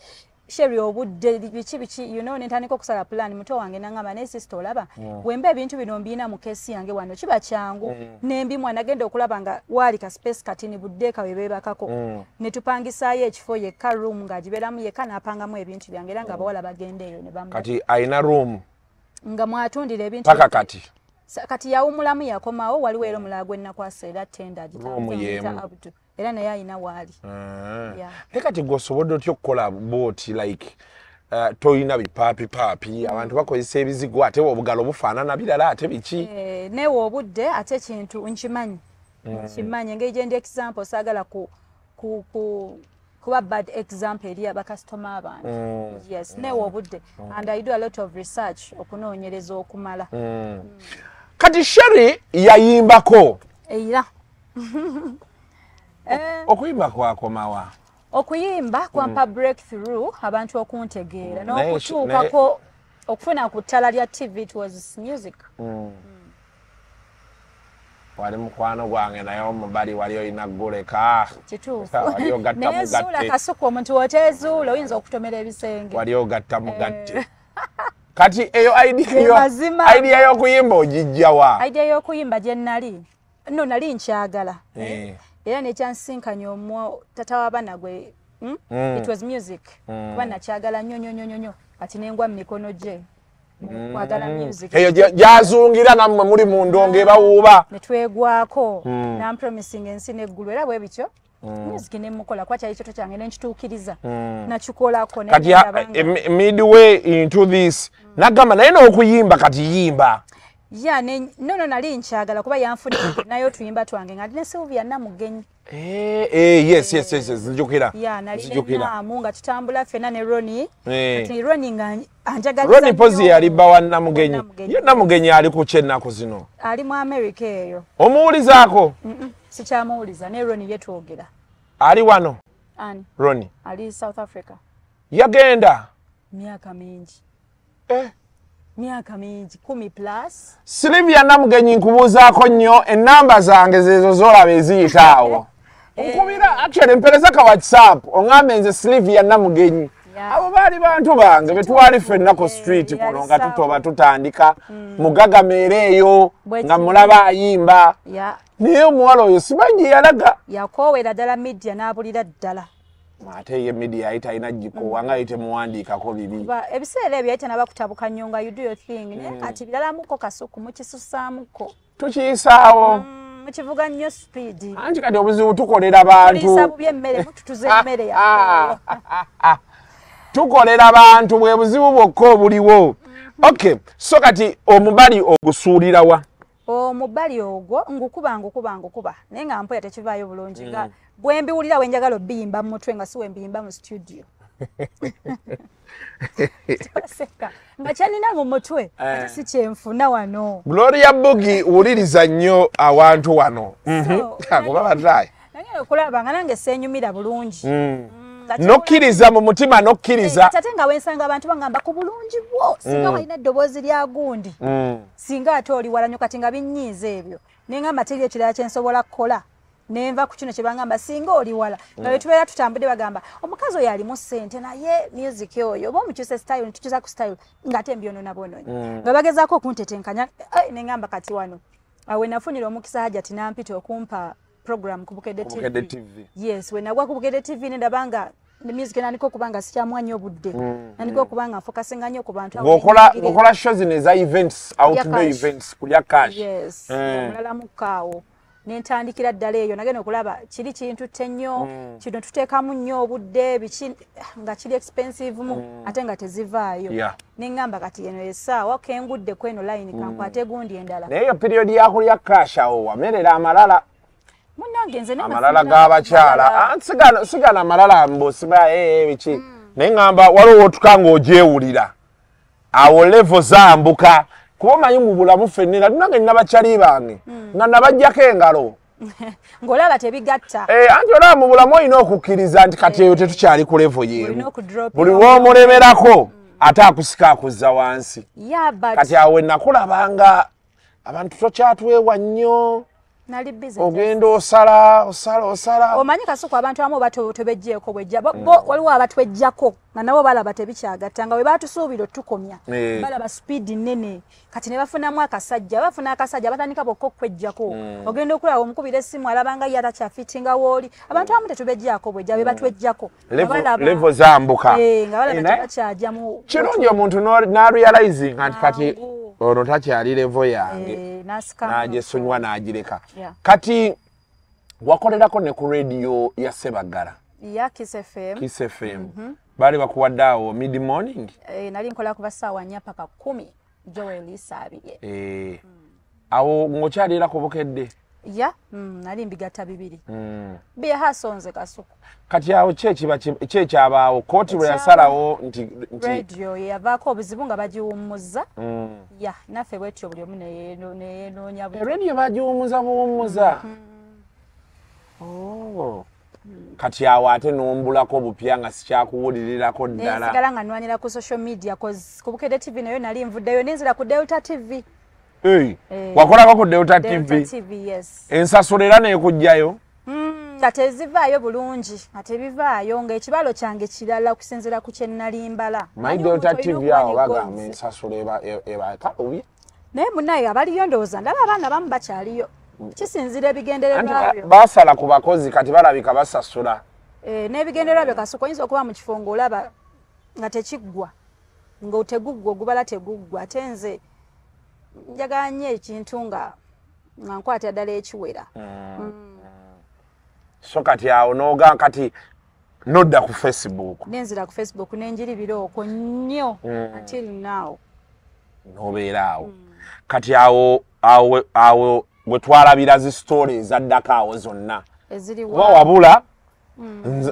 Sherry obudde biki nentandika okusala plan muto wange nangamba ne sister olaba wemba ebintu bino mbiina mu keesi yange wano kiba kyangu nembimwa nagenda okulaba nga wali ka space katini buddeeka we beebakako ne tupangisaayo ekifo yekka room ng'agibeeramu yekka n'apangamu ebintu byange era nga abawala bagenda eyo ne bamu kati ayina room nga mwatundira ebintu paka kati yawumulamu yakomawo waliwo era omulala gwe nnakwasa era tenda Abdu era naye ayina waali naye kati gweosobodde otya okukola booti like toyina bipaapi abantu bakozesa ebizigo ate obugalo bufaanana birala ate biki neewe obudde ate ekintu nkimanyi engeri gyendi example saagala kuba bad example eri abakasitoma abantu yes neewe obudde and I do a lot of research okunoonyereza okumala kati Sherry yayimbako era okuyimba kwakomawa okuyimba kwampa breakthrough abantu okuntegeera n'okutuukako okufuna ku ttala lya TV. It was music. Wali mukwano gwange naye omubali wali olina gguleka kituufu naye zuula kasuku omuntu woteezuula oyinza okutomera ebisenge wali ogatta mugatte kati eyo idea y'okuyimba ogijjawa? Idea y'okuyimba gye nali nali nkyagala era nekyansinkanya tata w'abaana gwe it was music kuba nakyagala nnyo kati nengwa mu mikono gye kwagala music eyo gyazungira nammwe muli mu ndongo ebawuuba ne twegwako nampromising ensi n'eggulu era bwe bityo music nemukola kwa kyali kyoto kyange nenkituukiriza nakikolako kati midway into this nagamba naye n'okuyimba kati yimba nali nkyagala kuba yanfudde nayo tuyimba twange nga ndine Sylvia Namugenyi yes nzijukira nalinamu nga tutambula ffenna ne Ronnie kati Ronnie nga anjagaliza Ronnie pozi yali bba wa Namugenyi ye Namugenyi ali ku kyennaku zino ali mu America eyo omuwulizaako sikyamuwuliza ne Ronnie yetwogera ali wano ani Ronnie ali South Africa yagenda myaka mingi myaka mingi 10+. Sylvia Namugenyi nkubuuzaako nnyo ennamba zange zezo zolaba eziyitaawo nkubira actually mpereza ka WhatsApp oŋŋambe nze Sylvia Namugenyi abo baali bantu bange betwali ffenna ku street kuno nga tutoba tutandika mugagameera eyo nga mulaba ayimba naye omuwala oyo simanyi yalaga yakoowera ddala media n'abulira ddala ate ye media ayita alina gikoowa nga temuwandiikako bibi ebiseera ebyo ayita nabakutabuka nnyo nga you do your thing naye kati biralamuko kasuku mukisussaamuko tukiyisaawo mukivuga nnyo speed anti kati obuzibu tukolera bantu tulisa bubi emmere mututuze emmere ya tukolera bantu bwe buzibu bwokka obuliwo okay so kati omubali ogusuulirawa omubali ogwo ngukuba naye nga mpoya tekivaayo bulungi nga bwe mbiwulira we njagala obbiyimba mu mutwe nga si we mbiyimba mu studio nga kyanina mu mutwe ate si kyenfuna wano Gloria Bugi wuliriza nnyo awantu wano kuba batayi nagenda okulaba nga nange seenyumira bulungi nokkiriza mu mutima nokkiriza ate nga wensanga abantu bagamba ku bulungi bwo singa walina eddoboozi lya gundi singa ate oli wala nnyo kati nga binnyiiza ebyo nengamba teri ekirala kyensobola kukola nenva ku kino kye bangamba singa oli wala nga bwe tubeera tutambudde bagamba omukazi oyo alimu ssente naye music oyo oba omukyuse style nitukyusa ku style ng'ate mbyononabononyi nga bagezaako okuntetenkanya nengamba kati wano awe nafunira omukisa hajati nampita okumpa program ku Bukedde TV. Yes, we nagwa ku Bukedde TV ndabanga the music nandiko kubanga sikyamwanya obudde nandiko kubanga focusinga nnyo ku bantu ngokola shows neza events outdoor events kulya cash. Yes, mulala mukaawo nentandikira ddala eyo nagenda okulaba kiri kintu nnyo kino tuteekamu nnyo obudde biki nga kiri expensive mu ate nga tezivaayo nengamba kati eno essaawa kengudde kweno line kankwate gundi endala naye period yakulya cash awo wamerera amalala munangenze amalala g'abakyala sigana amalala mbosiba biki naye ngamba waliwo otukanga ogyewulira awo level zambuka kuba omanyi mu bulamu ffenna tunange nina bakyali bange nga nabajjako engalo ng'olaba tebigatta anti olaba mu bulamu olina okukkiriza nti kati eyo tetukyali ku level y'emu buli lw'omulemerako ate akusika akuzza wansi kati awo nakulabanga abantu tokyatwewa nnyo ogenda osala omanyi kasuku abantu abamu batobejjeeko bwejja waliwo abatwejjako nga nabo balaba tebikyagatta nga bwe batusuubira otukomya balaba speed nnene kati ne bafunamu akasajja bafuna akasajja batandika bokka okwejjako ogenda okulaba omukubira essimu alabanga ye atakyafitinga wooli abantu abamu tetubejjako bwejja be batwejjako level zambuka nga balaba tebakyajjamu kirungi omuntu n'arealizing nti kati ono takyali level yange n'agyesonyiwa n'agireka kati wakolerako ne ku radio ya Sebagala ya Kiss FM bali bakuwadde awo mid morning nali nkola kuva ssaawa 4 paka 10 Joel Saabirye awo ng'okyalira ku Bukedde nali mbigatta bibiri bye hasonze kasuku kati awo kyekyabaawo kooti bwe yasalawo nti radio yavaako obuzibu nga bagiwummuza naffe bwetyo buli omu neyeenoonya radio bagiwummuza buwummuza kati awo ate n'ombulako bupya nga sikyakuwulirirako ddala nsigala nga nwanira ku social media ku Bukedde TV nayo nali nvuddeyo nenzira ku Delta TV wakolako ku Delta TV ensasula era neekujjayo nga tezivaayo bulungi nga tebivaayo ng'ekibalo kyange kirala okusinziira ku kye nalimbala manyi Delta TV awo bagamba ensasula ebakalubi naye munnaye abaliyo ndowooza ndaba abaana bamu bakyaliyo kisinzira ebigendererwa byo basala ku bakozi kati balabika basasula n'ebigendererwa byo kasuka oyinza okuba mu kifo ng'olaba nga tekiggwa ng'oteguggwa ogubala teguggwa ate nze njagala nnyo ekintu nga nkwata ddala ekiwera so kati awo noga kati nodda ku Facebook nenzira ku Facebook nenjiribira okwo nnyo until now nobeera awo kati awo bwe twalabira zi stories addako awo zonna eziriwa wabula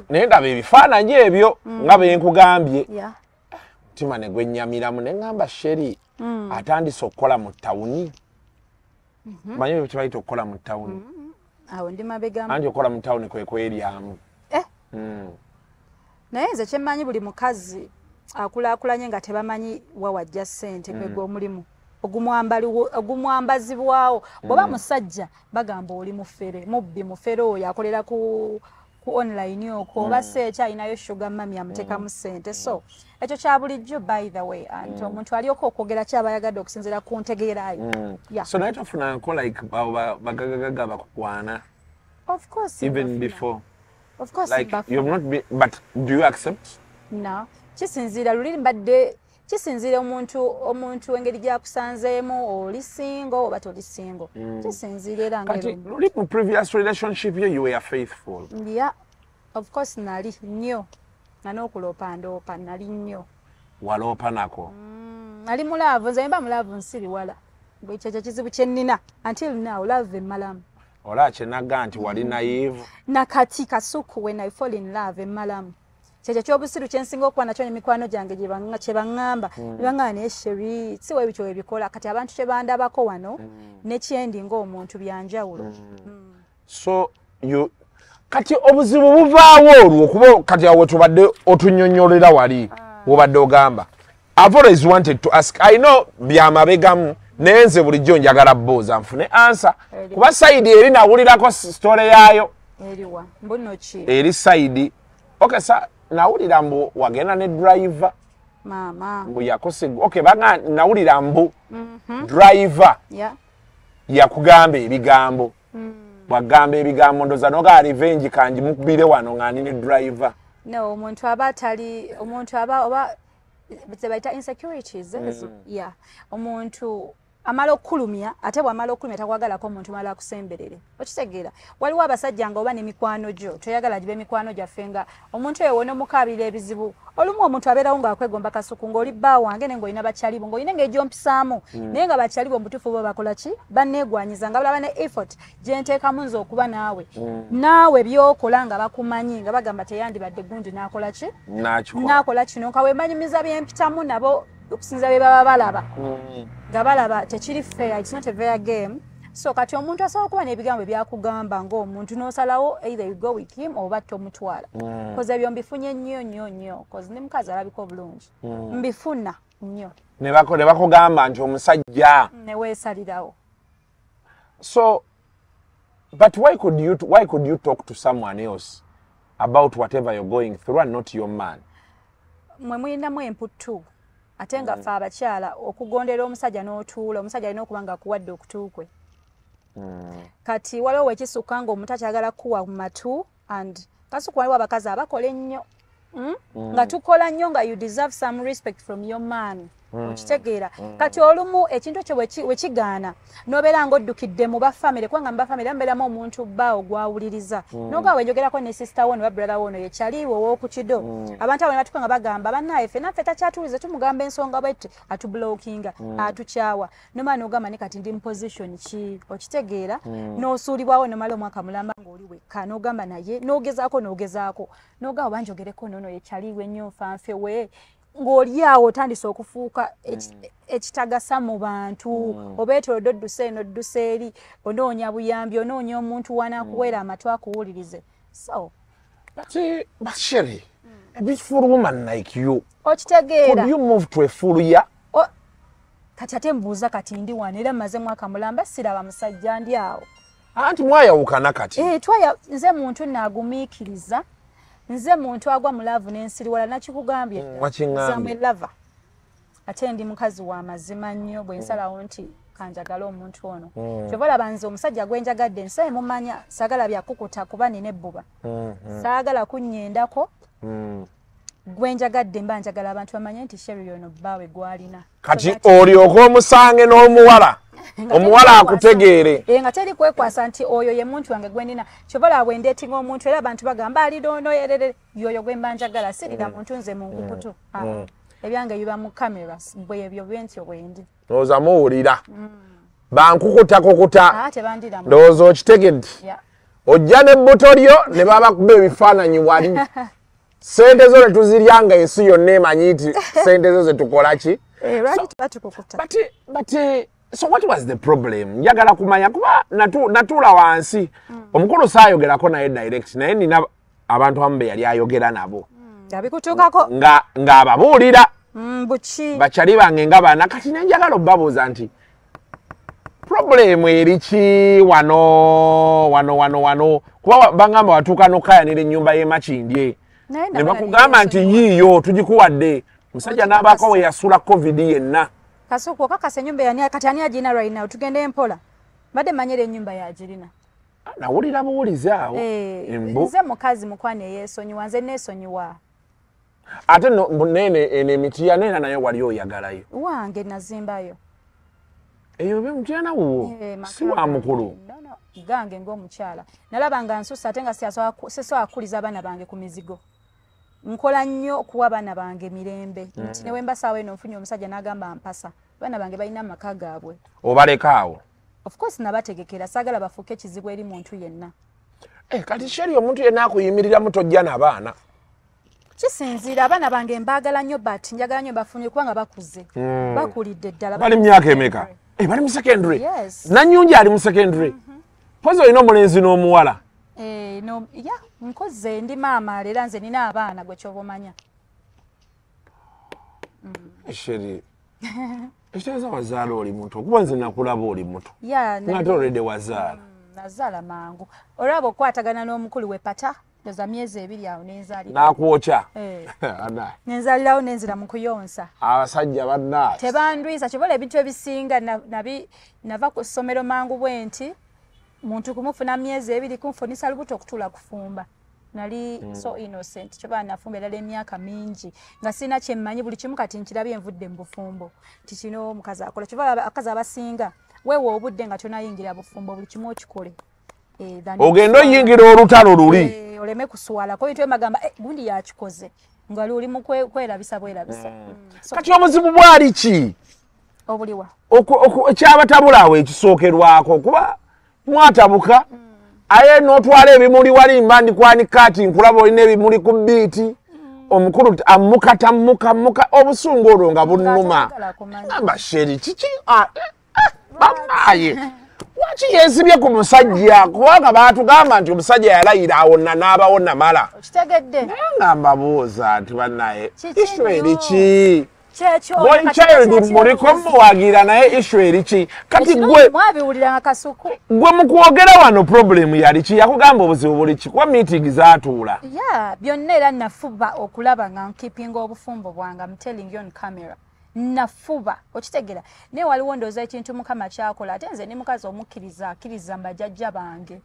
naye ndaba ebifaananyi ebyo nga bwe nkugambye mutima ne gwennyamiramu ne ngamba Sheri atandise okukola mu ttawuni manyi ebyo kyebayita okukola mu ttawuni awo ndi mabegamu anti okukola mu ttawuni kwe kweryamu naye nze kyemmanyi buli mukazi akulaakulanye nga tebamanyi wawajja ssente kwegwa omulimu ogumwambazibwawo bw'oba musajja bagamba oli mufere mubbi mufere oyo akolera ku online okwo oba seekyalinayo sugar mami amuteekamu ssente so ekyo kya bulijjo by the way anti omuntu alyoka okwogera kyaba ayagadde okusinziira ku ntegeerayo so naye tofunako like bagagagaga bakukwana of course even before of course like you've not been, but do you accept no kisinziira luli mbadde kisinziira omuntu engeri gyakusanzeemu oli singo oba toli singo kisinziira era luli mu previous relationship you were faithful of course nali nnyo nga n'okuloopa ndoopa nali nnyo waloopa nako nali mulaavu nze mba mulaavu nsiriwala bwekyekyo kizibu kye nnina until now love emmalamu ola kyenaga nti wali naive nakati kasuku when I fall in love emmalamu kyekyo kyobusiru kyensinga okuba nakyo nemikwano gyange kye baŋŋamba ne baŋŋamba naye Sheri si we bityo webikola kati abantu kye bandabako wano nekyendi ng'omuntu byanjawulo so kati obuzibu buvaawo olwo okuba kati awo tubadde otunnyonnyolera wali wobadde ogamba I've always wanted to ask I know byamabegamu nenze bulijjo njagala booza nfune answer kuba side eri nawulirako story yaayo eriwa mbuno ki eri side okay sa nawulira mbu wagenda ne driver mama mbu yakose okay banga nawulira mbu driver yakugamba ebigambo bwagamba ebigambo ndoza noga revenge kanji mukubire wano ngani ne driver no omuntu aba atali omuntu aba oba baita insecurities yeah omuntu amala okulumya ate bwamala okulumya takwagalako omuntu mala akusemberere okitegeera waliwo abasajja nga oba n'emikwano gyo toyagala gibe emikwano gyaffe omuntu eyo wona omukabira ebizibu olumu omuntu abeerawo ng'akwegomba kasuku ng'oli bba wange ne ng'olina bakyalibo ng'olina ng'egyompisaamu naye nga bakyalibo mubutuufu bo bakola ki banneegwanyiza nga balaba ne effort gye nteekamu nze okuba naawe by'okola nga bakumanyi nga bagamba teyandibadde gundi n'akola ki n'akola kino nga weemanyumiza byempitamu nabo okusinza bye baba balaba nga balaba tekiri fair, it's not a fair game. So kati omuntu asobola okuba n'ebigambo ebyakugamba ng'omuntu n'osalawo either you go with him oba tomutwala koze ebyo mbifunye nnyo koze ne mukazi alabika obulungi mbifuna nnyo ne bakugamba nti omusajja ne weesalirawo. So but why could you talk to someone else about whatever you're going through and not your man? Mwe mulinamu emputtu ate nga ffe abakyala okugondera omusajja n'otuula omusajja alina okuba nga akuwadde okutuukwe. Kati waliwo wekisukka ng'omuntu akyagala kuwa mu matu and kasuku waliwo abakazi abakola ennyo nga tukola nnyo nga you deserve some respect from your man okitegeera kati olumu ekintu ekyo wekigaana n'obeera ng'oddukidde mu bafamire kubanga mu bafamire mbeeramu omuntu bbaawo gwawuliriza n'ogaawe njogerako ne sisita wo ne babrala wo no yekyaliwo ow'okukido abantu abo ne batuka nga bagamba bannaaye ffe naffe takyatulize tumugamba ensonga bwette atubulookinga atukyawa nomala n'ogamba ne kati ndi mu position ki okitegeera n'osuulibwawo nomala omwaka mulamba ng'oli wekka n'ogamba naye n'ogezaako n'ogaawo banjogereko noono yekyaliwo ennyo nfanfe we ng'oli awo otandise okufuuka ekitagasa mu bantu obeetolodde odduse eno odduse eri onoonya buyambi onoonya omuntu wanaakuweera amatu akuwulirize. So but Sherry, a beautiful woman like you, okitegeera could you move to a full year? Kati ate mbuuza kati ndi wano era mmaze mwaka mulamba siraba musajja ndi awo anti mwayawukana kati nze muntu naagumiikiriza nze muntu agwa mu laavu n'ensiriwala nakikugambye zamwe lava ate ndi mukazi wa mazima nnyo bwe nsalawo nti kanjagala omuntu ono kyova olaba nze omusajja gwe njagadde nsaye mumanya saagala byakukuta kuba nina ebbuba saagala kunnyendako gwe njagadde mba njagala abantu bamanye nti Sherry ono bbaawe gwalina kati olyoka omusange n'omuwala omuwala akutegeere nga teri kwekwasa nti oyo ye muntu wange gwe nina kyobola bwe ndeetinga omuntu era abantu bagamba alidono yerere yoyo gwe mba njagala sirira muntu nze mu nkukutu ebyange biba mu kamera bwebyo bwentyo bwendi ndowooza muwulira bankukuta ndowooza okitegedde ojja n'ebbuto lyo ne babakuba ebifaananyi wali sente zo netuzirya nga ensi yonna emanyi nti sente zo zetukola ki but so what was the problem? Njagala kumanya kuba natula wansi omukulu saayogerako naye direct naye nina abantu abamu yali ayogera nabo abikutuukako nga ababuulira buki bakyali bange nga baana kati nenjagala obbabuuza nti problem eri ki wano kuba bangamba watuuka n'okayanira ennyumba y'emakindye ne bakugamba nti yiiyo tugikuwadde musajja n'abaako we yasula covid yenna kasuku okakasa ennyumba yani kati ani agirina right now tugende empola badde manyira ennyumba yagirina nawulira buwulize awo nze mukazi mukwana eyeesonyiwa nze neesonyiwa ate nene emitiya nena naye wali oyagalayo wange nazimbayo eyo be mutiyana wuwo si wa mukulu gange ng'omukyala nalaba nga nsusa ate nga sisobola akuliza abaana bange ku mizigo nkola nnyo okuwa abaana bange mirembe nti newe mbasaawo eno nfunye omusajja n'agamba mpasa abaana bange balina amaka gaabwe obaleka awo of course nabategekera saagala bafuuke ekizibu eri muntu yenna kati Sherry omuntu yenna akuyimiriramu tojja n'abaana kisinziira abaana bange mbaagala nnyo but njagala nnyo bafunye kubanga bakuze bakulidde ddala bali mu myaka emeka bali mu secondary nannyungi ali mu secondary pozi olina omulenzi n'omuwala nkoze ndi maama leera nze nina abaana gwe kyoba omanya Sherry ekitegeeza wazaala oli muto kuba nze nakulaba oli muto ngate olwedde wazaala nazaala mangu olwaba okukwatagana n'omukulu we pata ndoza myezi 2 awo nenzaalira n'akwokya nenzaalirawo nenzira mu kuyonsa abasajja bannaasi tebandwisa kibola ebintu ebisinga nava ku ssomero mangu bwe nti muntu kumufuna myezi 2 kunfunisa lubuto okutuula kufumba nali so innocent kyoba nafumba erala emyaka mingi nga sina kyemmanyi buli kimu kati nkirabye envudde mu bufumbo ti kino omukazi akola kyoba abakazi abasinga weewa obudde nga tonayingira bufumbo buli kimu okikole ogenda oyingira olutalo luli oleme kuswalako bintu emagamba gundi yakikoze nga luli mu kwerabisa bwerabisa kati omuzibu bwali ki obuliwa ekyabatabulaawo ekisookerwako kuba mwatabuka aye n'otwala ebimuli wali mba ndikwanika ati nkulaba olina ebimuli ku bbiiti omukulu ammuka obusungu olwo nga bunnuma amba sheri kiki bamaaye waki yesibye ku musajja kubanga baatugamba nti omusajja yalayira awonna n'abawonna mala naye nga mbabuuza nti bannaye ishu eriki boy child muliko muwagira naye issue eriki kati gwe mwabiwulira akasuku gwe mukwogera wano problem yali ki yakugamba obuzibu buli ki kwa meeting zaatuula byonna era nafuba okulaba nga nkipinga obufumbo bwange I'm telling you on camera nafuba okitegera naye waliwo ndooza ekintu mukama kyakola ate nze ne mukazi omukkiriza mbajjajja bange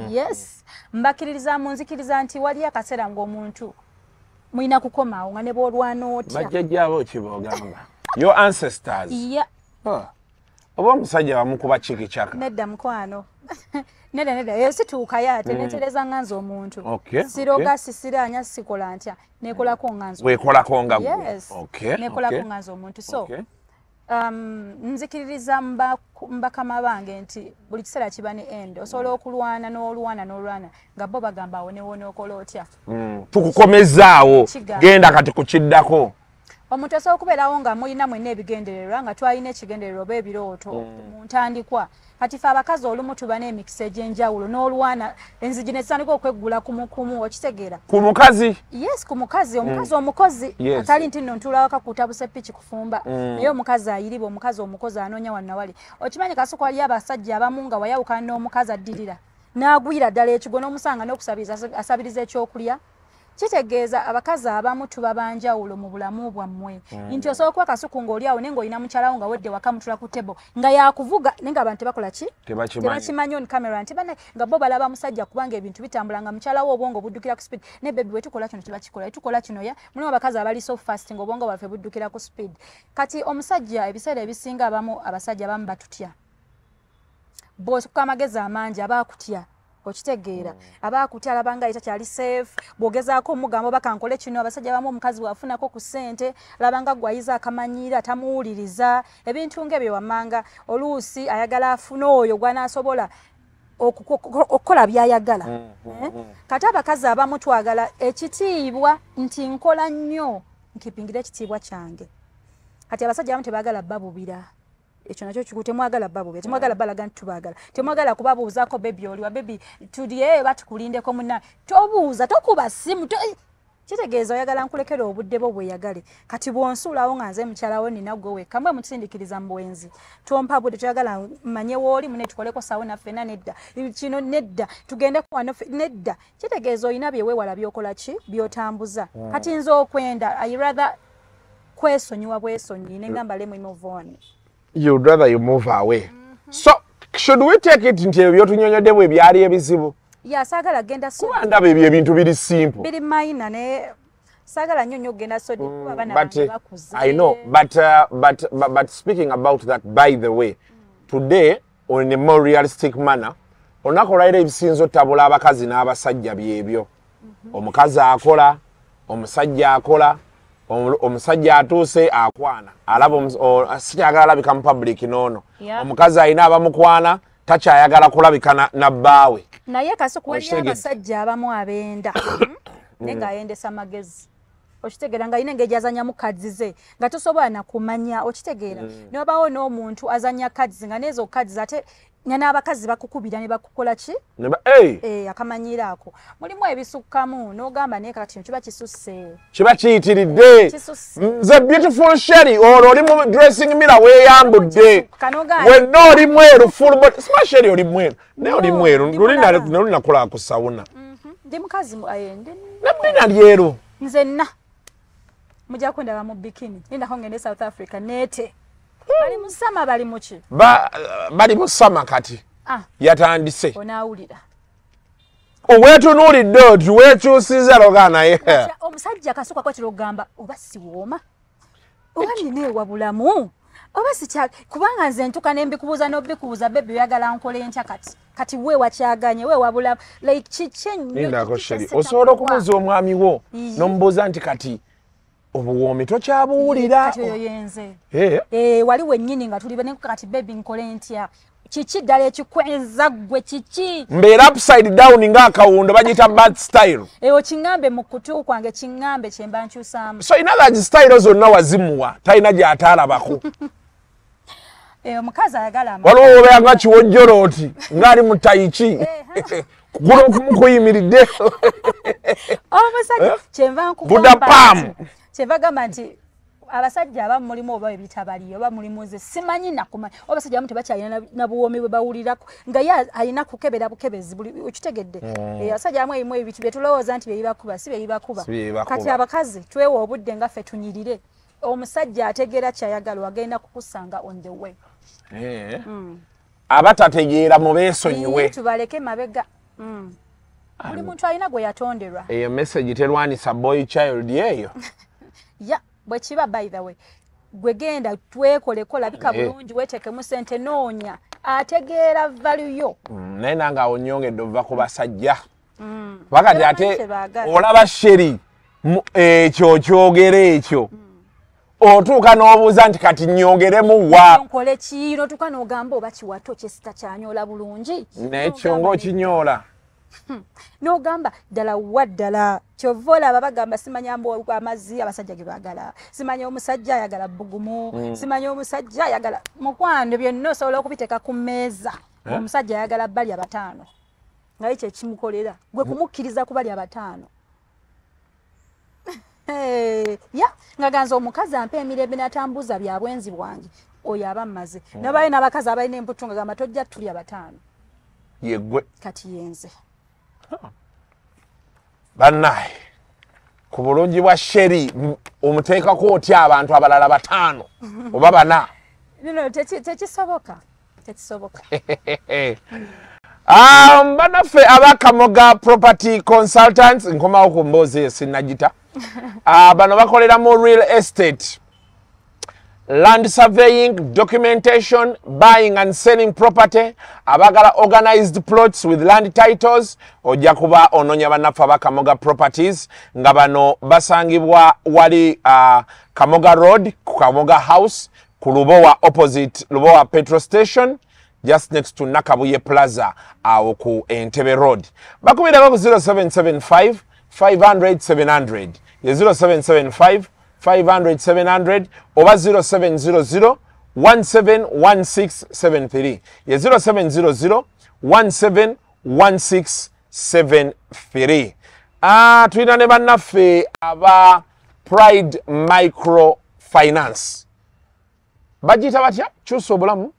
yes mbakiririza munzikiriza nti wali akaseera ng'omuntu mwina kukomawo nga ne bwolwana otya bajjajjaabo kibogamba your ancestors oba omusajja bamukuba kiki kyaka nedda mukwano nedda yesituukayo ate netereza nganza omuntu siroga sisiranya sikola ntya nekolako nganza wekolako nga nekolako nganza omuntu so nzikiririza mbakama bange nti buli kiseera kiba ne end osobola okulwana n'olwana nga bo bagamba awo newona okola otya tukukomezaawo genda kati kukiddako omuntu asobola okubeerawo nga mulina mwenna ebigendererwa nga twalina ekigendererwa oba ebirooto mu ntandikwa kati fe abakazi olumu tuba n'emikisa egy'enjawulo n'olwana enzigi ne zitandika okweggula kumukumu okitegeera ku mukazi yes ku mukazi omukazi omukozi atali nti nno ntuula waka kutabuse piki kufumba naye omukazi ayiriba omukazi omukozi anoonya wannawali okimanyi kasuku waliyo abasajja abamu nga wayawukana n'omukazi addirira n'agwira ddala ekigo n'omusanga n'okusabiriza asabiriza ekyokulya kitegeeza abakazi abamu tuba banjawulo mu bulamu bwammwe nti osobola okuba kasuku ng'oli awo naye ng'olina mukyalawo nga wedde waka mutula ku tebo nga yakuvuga naye nga abantu tebakola ki tebakimanyi on camera nti bane nga bo balaba musajja kubanga ebintu bitambula nga mukyalawo obwongo buddukira ku speed ne bebi bwe tukola kino tebakikola tukola kino ya mulimu abakazi abali so fast ng'obwongo bwaffe buddukira ku speed kati omusajja ebiseera ebisinga abamu abasajja abamu batutya bw'osuka amagezi amangi abaakutya okitegeera abakutya alabanga etakyali safe bwogezaako omugamba bakankole kino abasajja bamu omukazi wafunako ku ssente labanga gwayiza akamanyiira tamuwuliriza ebintu ng'ebyo wammanga oluusi ayagala afune oyo gw'anaasobola okukola by'ayagala kati abakazi abamu twagala ekitiibwa nti nkola nnyo nkipingira ekitiibwa kyange kati abasajja abamu tebaagala babubira ekyo nakyo kikutte temwagala babu temwagala balaga nti tubaagala temwagala kubabuuzaako bebi oliwa bebi tulye batukulindeko munna tobuuza tokuba simu kitegeeza oyagala nkulekera obudde bwo bweyagale kati bwonsuulawo nga nze mukyalawo nina gwe wekka mwe mutusindikiriza mu bwenzi tompa budde toyagala mmanye wooli mune tukoleko sawo naffena nedda kino nedda tugendeko wano nedda kitegeeza olina byeweewala byokola ki byotambuza kati nze okwenda I rather kwesonyiwa bwesonyi negamba let me move on. You'd rather you move away. So, should we take it nti ebyotunyonyodde bwe byali ebizibu? Yeah, sagala genda so. Kuba bye ebintu biri simple. Biri minor ne sagala nyonyo genda so kuba bana bakuze. I know, but speaking about that, by the way, today on a more realistic manner, onakola ebisinzo tabula abakazi n'abasajja byebyo. Omukazi akola, omusajja akola, omusajja atuuse akwana alaba sikyagala alabika mu public noono omukazi alina abamukwana takyayagala kulabika nabbaawe naye kasuku waliyo abasajja abamu abenda naye ng'ayendesa magezi okitegeera nga alina engeri azannyamu kadzi ze nga tosobola nakumanya okitegeera ne wabaawo n'omuntu azannya kadzi nga neezo kadzi ate Nyana abakazi bakukubira ne bakukola ki? Akamanyira ako. Mulimu ebisukkamu n'ogamba naye kati kiba kisusse. Kiba kiyitiridde. Nze beautiful Sherry oli mu dressing mirror weeyambudde. Wenna oli mweru full body. Sima Sherry oli mweru. Naye oli mweru. Luli nakola ku sawuna. Ndi mukazi ayende. Nabina lyeru. Nzenna. Mujja kwendaba mu bikini. Nindako ngende South Africa nete. Bali musama bali muki? Bali musama kati. Yatandise. Onaawulira. Weetunuulidde oti weekyusiza loga naye. Omusajja kasooka kwatira ogamba oba siwooma. Oba nina ewabulamu. Oba sikya kubanga nze ntuka ne mbikubuuza n'obikubuuza bebe oyagala nkole ntya kati. Kati we wakyaganye we wabulamu. Like kikyenyo. Nindako Sherry. Osobola okubuuza omwami wo n'omubuuza nti kati obuwoomi tokyabuwulira. Kati oyo yenze. Wali wennyini nga tuli bane kati baby nkole ntya. Kiki ddala ekikwenza ggwe kiki? Mbeera upside down ng'akawundo bagiyita bad style. Okingambe mu kutu kwange kingambe kye mba nkyusaamu. So in other style zonna wazimuwa talina gy'ataalabako. Omukazi ayagala waliwo obeera nga kiwojjolooti ng'ali mu tayichi. Guno kumukuyimiridde. Omusajja kyenva nkugamba kyenva gamba nti abasajja abamu mulimu oba ebitabaliyo oba mulimu nze simanyi nakumanya abasajja abamu tebakyalina nabuwoomi bwe bawulirako nga ye alina kukebera bukebezi buli okitegedde. Abasajja abamu erimu ebintu bye tulowooza nti byebibakuba si byebibakuba. Kati abakazi twewa obudde nga ffe tunyirire. Omusajja ategeera kyayagala agenda kukusanga on the way. Abatategeera mubeesonyiwe. Tubaleke mabega. Buli muntu alina gwe yatonderwa. Eyo message terwanisa boy child yeyo. Bwe kiba by the way. Gwe genda twekoleko labika bulungi weetekemu ssente noonya. Ategeera value yo. Naye nange onyongedde ova ku basajja. Wakati ate olaba Sherry ekyo kyogera ekyo. Otuuka n'obuuza nti kati nyongeremu wa. Nkole ki n'otuuka n'ogamba oba kiwato kyesita kyanyola bulungi. N'ekyo ng'okinyoola. N'ogamba ddala wa ddala kyova olaba bagamba simanya mbu amazzi abasajja ge baagala. Simanya omusajja ayagala bbugumu. Simanya omusajja ayagala mukwano byonna osobola okubiteeka ku mmeeza. Omusajja ayagala bali abataano. Naye kye kimukolera. Gwe kumukkiriza ku bali abataano. Nga ganza omukazi ampa emirembe n'atambuuza bya bwenzi bwange oyo aba mmaze. Nabaye n'abakazi abalina emputu nga gamba tojja tuli abataano. Yegwe. Kati yenze. Bannaye ku bulungi bwa Sherry omuteekako otya abantu abalala bataano oba bana. Tekisoboka. Tekisoboka. Banaffe abakamoga property consultants nkomawo ku mboozi sinagita. Bano bakolera mu real estate, land surveying, documentation, buying and selling property, abagala organized plots with land titles. Ojja kuba ononya bannaffe abakamoga properties nga bano basangibwa wali Kamoga Road ku Kamoga House ku Lubowa opposite Lubowa petrol station just next to Nakabuye Plaza awo ku Entebbe Road. Bakubirako ku 0775 500 700 0775 500 700 oba 0700 171673 0700 171673. Tulina ne bannaffe aba Pride Microfinance. Bagiyita batya? Kyusa obulamu?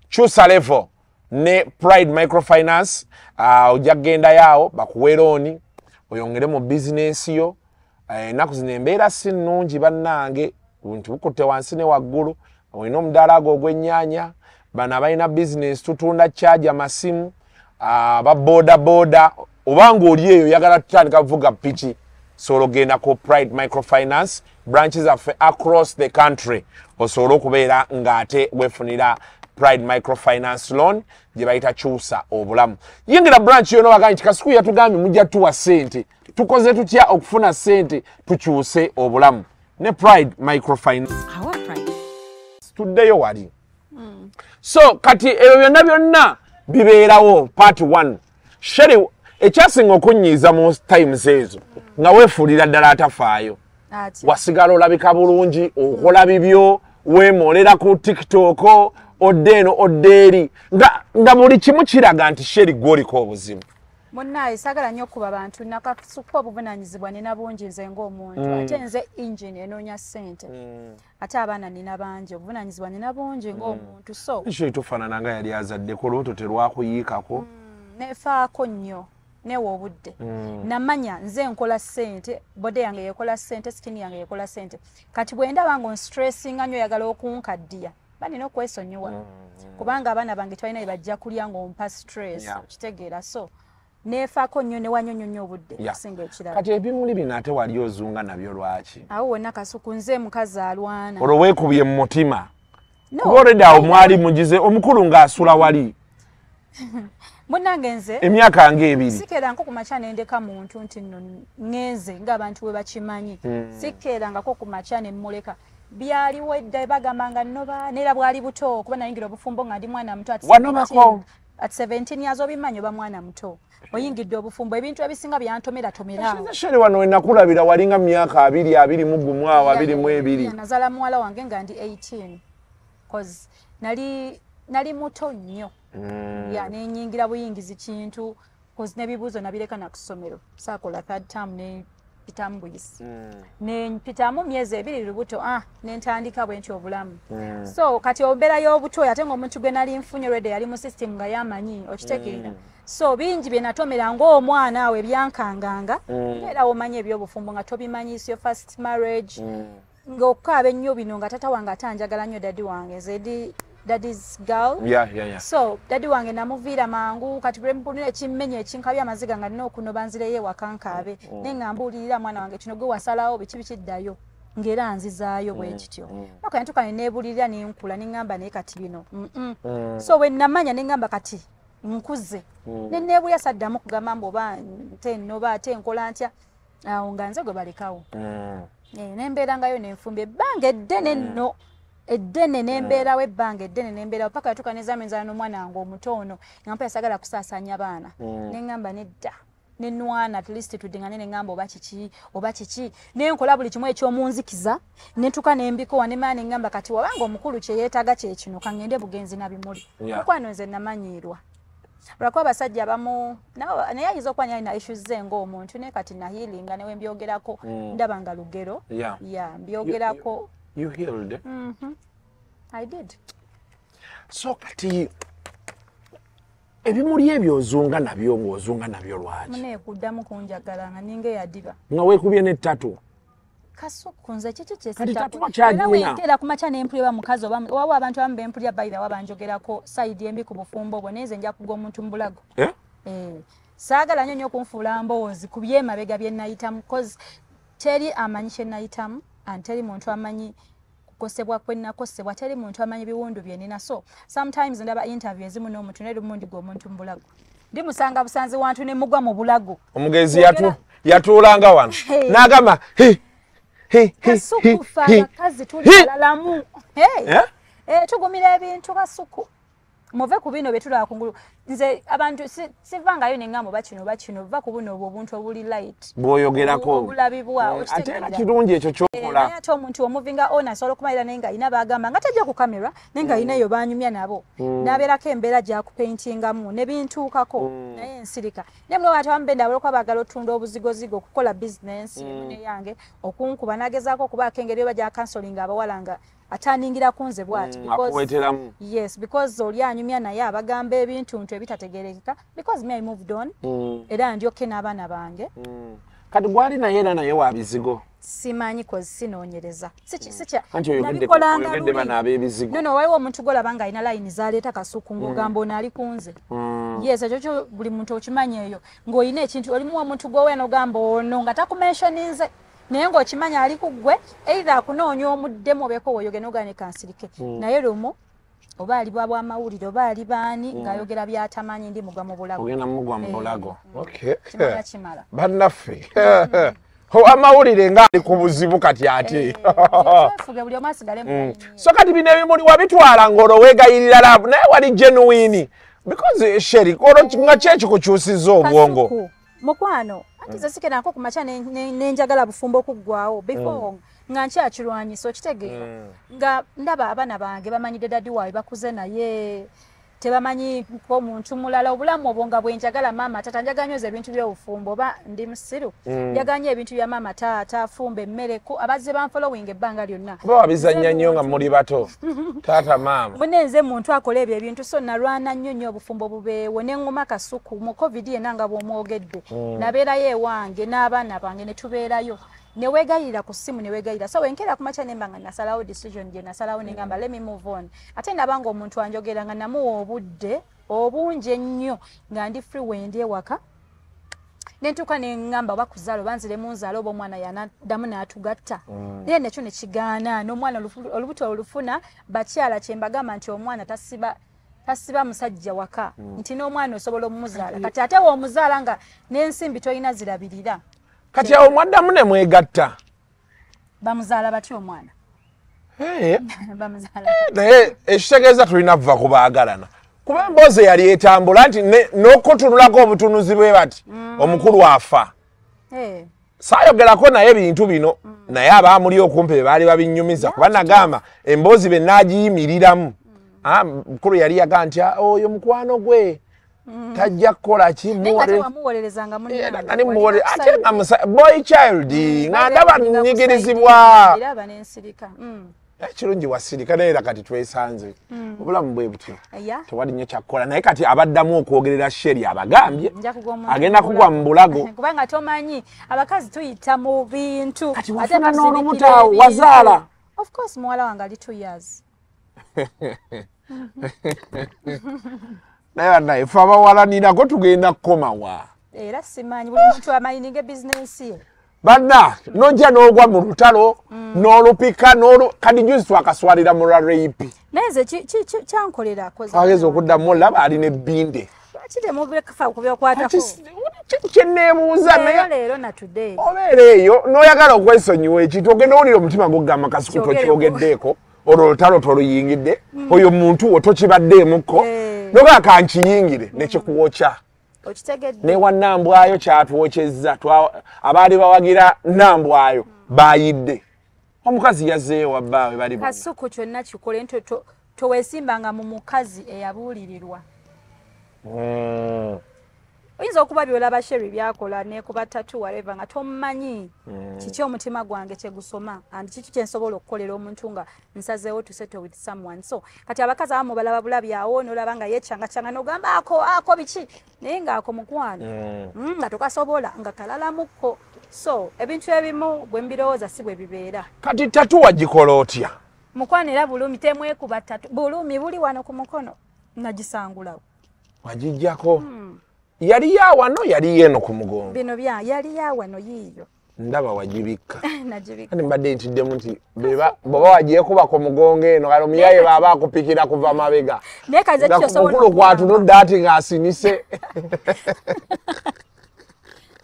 Kyusa level ne Pride Microfinance. Ojja kgenda yaawo bakuwe looni oyongere mu bizinesi yo. Ennaku zino embeera si nnungi bannange, buntu bukutte wansi ne waggulu. Olina omudaala gwo ogw'ennyaanya, bano abalina bizinesi tutunda charge amasimu, booda oba ng'oli eyo oyagala tutandika kuvuga piki, osobola ogenda ku Pride Microfinance branches zaffe across the country osobola okubeera ng'ate weefunira Pride Microfinance loan gye bayita kyusa obulamu. Yingira branch yona waganyi kasiku yatugambye mujja tuwa ssente. Tukoze tutya okufuna ssente tukyuse obulamu ne Pride Microfinance. Tuddeyo wali. So kati ebyo byonna bibeerawo part 1. Sherry ekyasinga okunyiiza mu times ezo nga weefuulira ddala atafaayo. Wasigala olabika bulungi, okola bibyo, weemolera ku TikTok, odeno oderi nga buli kimu kiraga nti sheri gwoliko obuzibu. Munnaye sagala nnyo kuba bantu nakasuka obuvunanyizibwa nina bungi nze ng'omuntu ate nze engine enoonya ssente ate abaana nina bangi obuvunanyizibwa nina bungi ng'omuntu so ekyo tufaanana nga yali azaddeko olwoto terwakuyiikako nefaako nnyo newa obudde namanya nze nkola ssente bode yange yekola ssente sikini yange yekola ssente kati bwe ndaba nga onstressinga nnyo oyagala okunkaddiya banina okwesonyiwa kubanga abaana bange tbalina bye bajja kulya ng'ompa stress kitegeera so nefaako nnyo newanyonyonyo obudde kusinga ekirala kati ebimuli bino ate wali ozunga nabyo lwaki awo wonna kasuku nze mukazi alwana olwo weekubye mu mutima kuba olwedde awo mwali mugize omukulu ng'asula wali munnange nze emyaka ng'ebiri sikeerangako ku makya nendeka muntu nti nno ngenze ng'abantu bwe bakimanyi sikeerangako ku makya ne mmuleka byaliwo edda bagambanga nnoba neera bwali buto kuba nayingira obufumbo nga ndi mwana muto at 17 years obimanyi oba mwana muto oyingidde obufumbo ebintu ebisinga byantomeratomera sheri wano wenakulabira walinga myaka 21 awo 22 nazala muwala wange nga ndi 18 cause nali muto nnyo nenyingira buyingizi kintu cause nebibuuzo nabireka na kusomero saakola third term ne pitamu buyisi nempitamu myezi 2 lubuto nentandika bwentyo obulamu so kati obeera y'obuto ate ng'omuntu gwe nali nfunye lwedde yali mu system nga yamanyi okitegeera so bingi bye natomera ng'omwana awe byankanganga era omanye ebyobufumbo nga tobimanyiisi yo first marriage ng'okukaaba ennyo bino nga tata wange atanjagala nnyo dadi wange zedi daddy's girl so dadi wange namuviira mangu kati bwe mpulira ekimmenya ekinkabya amaziga nga nina okunoba nzireyo ewaka nkaabe naye nga mbuulirira mwana wange kino gwe wasalawo biki bikiddayo ng'era nzizaayo bwe kityo aka ntuka ne neebulirira nenkula neŋŋamba naye kati bino so bwe namanya neŋŋamba kati nkuze ne neebulya saddamu kugamba mbu oba nte nnoba ate nkola ntya awo nga nze gwe balekawo nembeerangayo nenfumba ebbanga eddene nno eddene nembeerawo ebbanga eddene nembeerawo paka yatuuka nezama enzala n'omwana wange omuto ono nga mpa yasagala kusaasanya baana neŋŋamba nedda nenwana at least tuddingane neŋŋamba oba kiki nenkola buli kimu ekyomunzikiza netuuka nembikowa nemala neŋŋamba kati wabanga omukulu kye yeetaaga kye kino kaŋŋende bugenzi na bimuli mukwano nze namanyiirwa olwakuba abasajja abamu naye ayinza okuba nyalina issues ze ng'omuntu naye kati nahiilinga newe mbyogerako ndaba nga lugero mbyogerako. You healed? I did. So kati ebimuli ebyo ozunga nabyo ng'ozunga nabyo lwaki? Mune kuddamu kunjagala nga ninga eyadiba. Nga weekubye n'ettatu. Kasuku nze kiki kyesita. Kati tatu bakyagina. Era weekera ku makya n'empulira mukazi oba abantu abamu bempulira bayira wabanjogerako side embi ku bufumbo bwo naye nze nja kugwa omuntu mu bulago. Saagala nnyo okunfuula mboozi ku byemabega bye nayitamu cause teri amanyi kye nayitamu. Teri muntu amanyi kukosebwa kwe nakosebwa teri muntu amanyi biwundu bye nina so sometimes ndaba interview ezimu n'omuntu ne lumundi gwe omuntu mu bulago ndimusanga busanzi wantu ne mugwa mu bulago omugezi yatuulanga wano n'agamba kasuku abakazi tulalalamu tugumira ebintu kasuku muve ku bino betulaba kungulu nze abantu sivangayo neŋŋamba bakino va ku buno obwo obuntu obuli light bw'oyogerako obulabibwa ate era kirungi ekyo ky'okola naye ate omuntu omuvinga ona asobola okumalira naye nga alina bagamba nga tajja ku kamera naye nga alinayo banyumya nabo n'abeerako embeera gyakupaintingamu ne bintuukako naye ensirika naye muno ate abamu benda abaloko abagala otunda obuzigozigo okukola bizinensi ne yange okunkuba nagezaako okubaako engeri oba gya counseling abawala nga ataningira kunze bwati because oli anyumya naye abagamba ebintu ebitategerekeka because me I moved on era ndyoke n'abaana bange kati gwali naye era naye wa bizigo simanyi kozi sinoonyereza no waliwo omuntu golabanga alina layini zaleeta kasuku ng'ogamba ono ali kunze ekyo buli muntu okimanyi eyo ng'olina ekintu olimu omuntu gwowe n'ogamba ono nga takumensioninze naye ng'okimanya ali ku ggwe either akunoonya omuddemu obeeko woyoge n'ogane kansirike naye lumu oba ali bwamawulire oba ali baani ng'ayogera byatamanyi ndi mugwa mu bulago ogenda mugwa mu bulago kimala kimala bannaffe amawulire nga ali ku buzibu kati ate buli omu asigale so kati bino ebimuli wabitwala ng'olowegayirira laabu naye wali genuine because sheri nga kyekikukyusizza obwongo mukwano anti ze sikenako ku makya nenjagala bufumbo okuggwawo before nga nkyakirwanyisa okitegeera nga ndaba abaana bange bamanyidde dadi waabwe bakuze naye tebamanyi omuntu mulala obulamu obwo nga bwenjagala maama tata njaganyoza ebintu by'obufumbo oba ndi musiru njaganya ebintu bya maama taata afumba emmere abazze banfollowing ebbanga lyonna bo wabizannya nnyo nga muli bato taata maama munenze muntu akola ebyo ebintu so nalwana nnyo obufumbo bubeewo ne ŋŋuma kasuku mu covid yenna nga bw'omwogedde nabeerayo ewange n'abaana bange ne tubeerayo neweegayirira ku ssimu neweegayirira so wenkeera ku makya nemba nga nasalawo decision gye nasalawo nengamba let me move on ate ndaba nga omuntu anjogera nga namuwa obudde obungi ennyo nga ndi free wendi ewaka nentuuka neŋŋamba oba kuzaala oba nziremu nzaala oba omwana yanaddamu n'atugatta naye nekyo ne kigaana n'omwana olubuto olufuna bakyala kye mbagamba nti omwana tasiba musajja waka nti n'omwana osobola omumuzaala kati ate w'omuzaala nga n'ensimbi tolina zirabirira kati awo mwaddamu ne mwegatta bamuzaala batya omwana naye ekitegeeza tulina kuva ku baagalana kuba emboozi yali etambula nti n'okutunulako obutunuzi bwe bati omukulu afa saayogerako naye ebintu bino naye abaamuli okumpi be baali babinyumiza kuba nagamba emboozi be naagiyimiriramu mukulu yali yagaa nti oyo mukwano gwe tajja kukola ki boy child nga ndaba nyigirizibwa ekirungi wasirika naye era kati twesanze obulamu bwe butyo tewali nnyo kyakukola naye kati abaddamu okwogerera sheri abagambye agenda kugwa mu bulago kubanga tomanyi abakazi tuyita mu bintu kati wafuna n'olumuta wazaala of course muwala wange ali 2 years naye banaye fe abawalanirako tugenda kukomawa era simanyi buli muntu amanyininga ebizinensi ye banna nojja n'ogwa mu lutalo n'olupika kadi juzi twakaswalira mu lwa rape naye nze kyankolera ageza okuddamu olaba alina ebbinde kyeneebuuza leero natuday obeera eyo n'oyagala okwesonyiwa ekintu ogenda owulira omutima gugamba kasuku tokyogeddeeko olwo olutalo toluyingidde oyo muntu wo tokibaddeemukko nogaa kankiyingire nekikuwokya newa Nambwayo kyatwokyezza abaali bawagira Nambwayo bayidde omukazi yazzeeyo wabbaawe bali kasuku kyonna kikole nti toweesimbanga mu mukazi eyabuulirirwa oyinza okuba byolaba sheri byakola nekuba tatu wareva nga tomanyi kiki omutima gwange kyegusoma and kiki kyensobola okukolera omuntu nga nsazeewo to settle with someone so kati abakazi abamu balaba bulabyawo nolaba nga yekyangacanga nogamba ako biki naye ngaako mukwano nga tokasobola nga kalalamukko so ebintu ebimu bwe mbirowooza si bwe bibeera kati tatu wagikola otya mukwano era bulumi temwekuba tatu bulumi buli wano ku mukono nagisangulawo wagijjako yali yawano yali yeno ku mugongo bino yali yawano yiyo ndaba wagibikka najibikka kati mbadde ntiddemu nti bw'oba wagyekuba ku mugongo eno kale omuyaye baaba akupikira kuva mabega naye kaze mukulu kwatunudde ati ng'asinise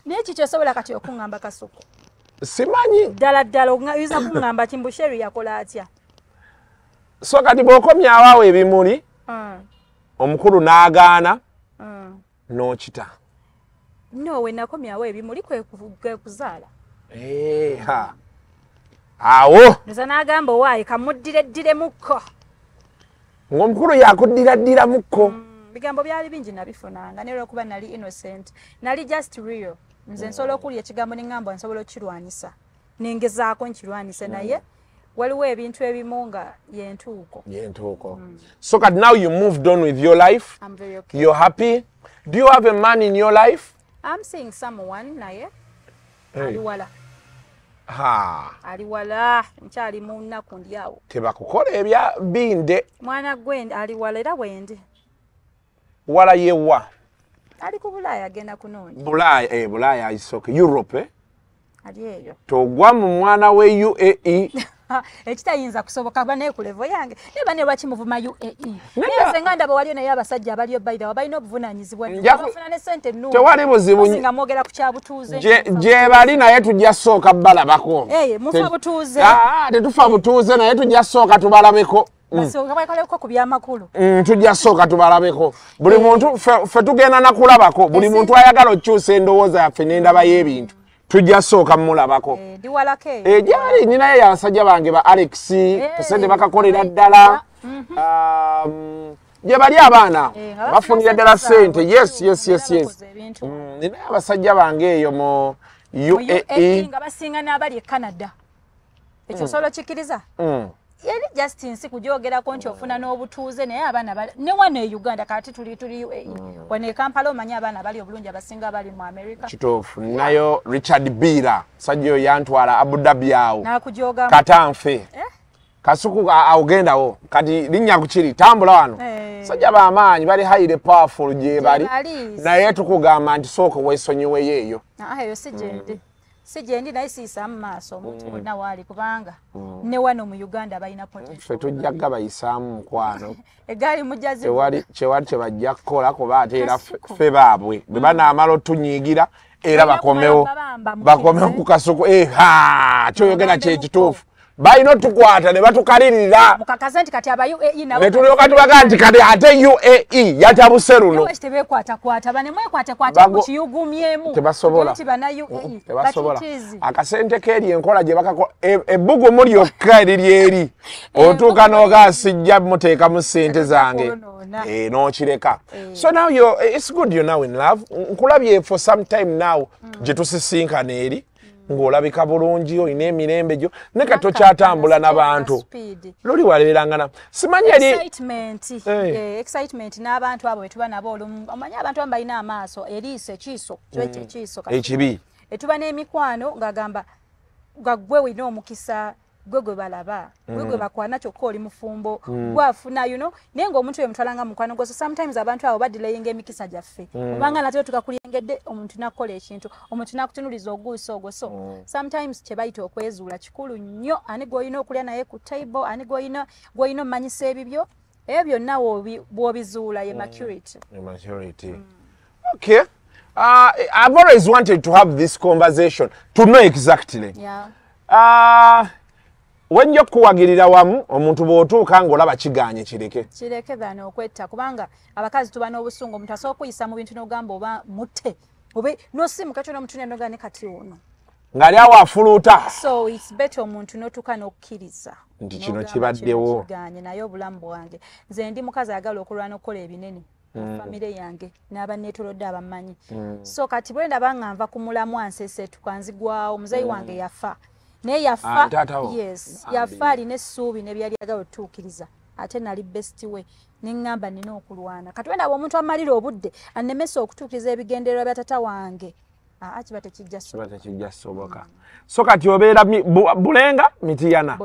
naye kiki osobola kati okuŋŋamba kasuku simanyi ddala oyinza kuŋŋamba kimbusheri yakola atya so kati bw'okomyawo awo ebimuli omukulu n'agaana n'okita we nakomyawo ebimuli kwe kuzaala awo nza n'agamba owaayi kamuddireddiremukko ng'omukulu yakuddiraddiramuko bigambo byali bingi nabifunanga naye olwokuba nali innocent nali just real nze nsobola okulya ekigambo neŋŋamba nsobola okukirwanyisa nengezaako nkirwanise naye waliwo ebintu ebimu nga yentuuko so kati now you moved on with your life. I'm very okay. You're happy. Do you have a man in your life? I'm seeing someone naye ali wala nkyali mu nnaku ndi awo tebakukola ebya binde mwana gwe ali wala era wendi wala yewa ali ku Bulaaya agenda kunoonya Bulaaya isoke Europe ali eyo togwa mu mwana we UAE ekitayinza kusoboka bane ku level yange neba ne lwaki muvuma UAE neze nganda bo waliyo naye abasajja abaliyo bayida balina obuvunanyizibwa bafuna ne sente nnu tewali buzibu singa mwogera ku kyabutuuze je bali naye tujja sooka balabako mufa butuuze tetufa butuuze naye tujja sooka tubalabeko ku byamakulu tujja sooka tubalabeko buli muntu fe tugenda nakulabako buli muntu ayagala okyusa endowooza yaffe n'endaba y'ebintu tujja sooka mulabako gyali ninaye abasajja bange ba Alex tusente bakakolera ddala gye bali abaana bafunira ddala sente yes ninaye abasajja bange eyo mu UAE nga basinga n'abali e Canada ekyo solo kikiriza yali Justin kujogerako nti ofuna n'obutuuze naye abaana ne wano e Uganda kati tuli UAE wano e Kampala omanya abaana bali obulungi abasinga bali mu America kituufu nayo Richard Bira sajja yantwala Abu Dhabi awo nakujoga katanfe kasuku awugendawo kati linnya kukiri tambula wano sajja bamaanyi bali highly powerful gye bali naye tukugamba nti sooka weesonyiweyo eyo eyo sijendi naye siisa mu maaso omuntu wonna waali kubanga ne wano mu Uganda balina potential ffe tujjaga bayisaamu mukwano egaali mujazi kyewali kye bajja kukola kuba ate era ffe baabwe bwe banaamala otunyiigira era bakomewo ku kasuku kyoyogera kyekituufu balina otukwata ne batukalirira mukakaze nti kati aba UAE nabo ne tulyoka tubaga nti kati ate UAE yatabuse luno tebekwata bane mwekwate ku kiyugumyemu tebasobola nti bana UAE tebasobola akasente keeri enkola gye bakakola ebbugumu lyokka eriryeri otuuka n'ogasijja muteeka mu ssente zange n'okireka so now it's good you're now in love nkulabye for some time now gye tusisinkana eri ng'olabika bulungi olina emirembe gyo ne kato kyatambula n'abantu luli waleberangana simanyi eri excitement n'abantu abo betuba nabo olumu omanyi abantu abo balina amaaso eriiso ekiiso ekibi etuba n'emikwano ng'agamba gwe wina omukisa gwe balaba gwe bakwana kyokka oli mufumbo gwafuna naye ng'omuntu yemutwalanga mukwano gwe so sometimes abantu abo badilayinga emikisa gyaffe obanga natyo tukakulyengedde omuntu nakukola ekintu omuntu nakutunuliza oguuso ogwo so sometimes kye bayita okwezuula kikulu nnyo ani gw'olina okulya naye ku table ani gw'olina omumanyisa ebibyo ebyo byonna bw'obizuula ye maturity okay I've always wanted to have this conversation to know exactly wenjo kuwagirira wamu omuntu bw'otuuka ng'olaba kiganye kireke bano okwetta kubanga abakazi tuba n'obusungu omuntu asobola okuyisa mu bintu n'ogamba oba mutte obe n'osimuka kyo n'omuntu n'ogane kati ono ng'ali awo afuluuta so it's better omuntu n'otuuka n'okkiriza nti kino kibaddewo kiganye naye obulamu bwange nze ndi mukazi ayagala okulwana okukola ebinene famire yange n'abanneetolodde abamanyi so kati bwe ndaba nga nva ku mulamu ansese tukanzigwawo muzeyi wange yafa naye yafa alina essuubi nebyali agala otuukiriza ate nali best we neŋŋamba nina okulwana kati wenda omuntu amalira obudde annemesa okutuukiriza ebigendererwa bya tata wange kiba tekijja soboka so kati obeera bulenga mitiyana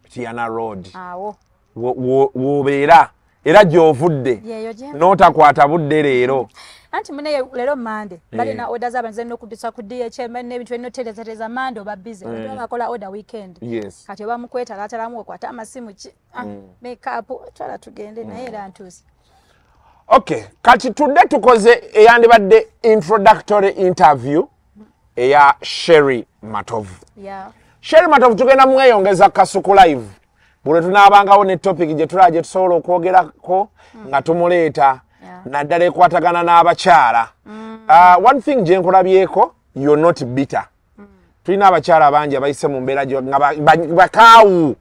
mitiyana road awo wobeera era gy'ovudde n'otakwata budde leero anti mune lero mande balina order z'abanze n'okudisa ku DHM n'ebintu enotereza mande oba busy bakola order weekend kati oba mukweta latalamu okwata amasimu ki makeup twala tugende naye era ntuusi okay kati tudde tukoze eyandibadde introductory interview eya Sherry Matovu Sherry Matovu tugenda mweyongeza kasuku live bule tunaabangawo ne topic gye tulaa gye tusobola okwogerako nga tumuleeta naddala ekwatagana n'abakyala one thing gye nkulabyeko you're not bitter tulina abakyala bangi abayise mu mbeera nga bakaawu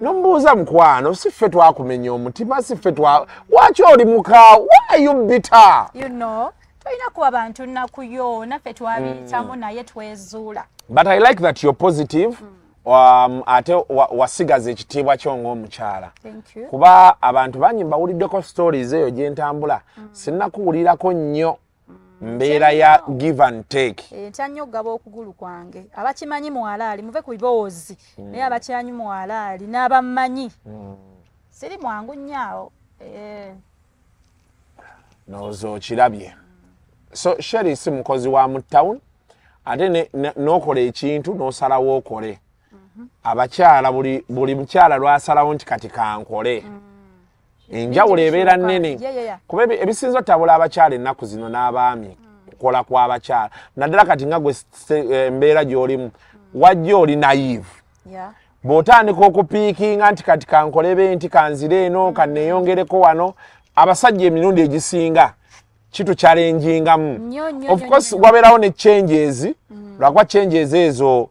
nomubuuza mukwano si ffe twakumenya omutima si ffe waki oli mukaawu why you bitter tulina kuba bantu nnakuyo naffe twabiyitamu naye twezuula but I like that you're positive ate wasigaza ekitiibwa kyo ng'omukyala kuba abantu bangi mbawuliddeko stories eyo gye ntambula sinnakuwulirako nnyo mbeera ya give and take ntya nnyo okugaba okugulu kwange abakimanyi mwalaali muve ku biboozi naye abakyanyi mwalaali n'abammanyi siri mwangu nnyaawo nooza okirabye so Sherry si mukozi wa mu town ate n'okola ekintu n'osalawo okole abakyala buli mukyala lwasalawo nti kati kankole enjawulo ebeera nnene kuba ebisinza otabula abakyala ennaku zino n'abaami kukola kw'abakyala naddala kati nga gwe embeera gy'olimu wajja oli naive bw'otandika okupiikinga nti kati kankole benti kanzire eno kanneeyongereko wano abasajja emirundi egisinga kitu challengingamu. Of course wabeerawo ne changes lwakwa changes ezo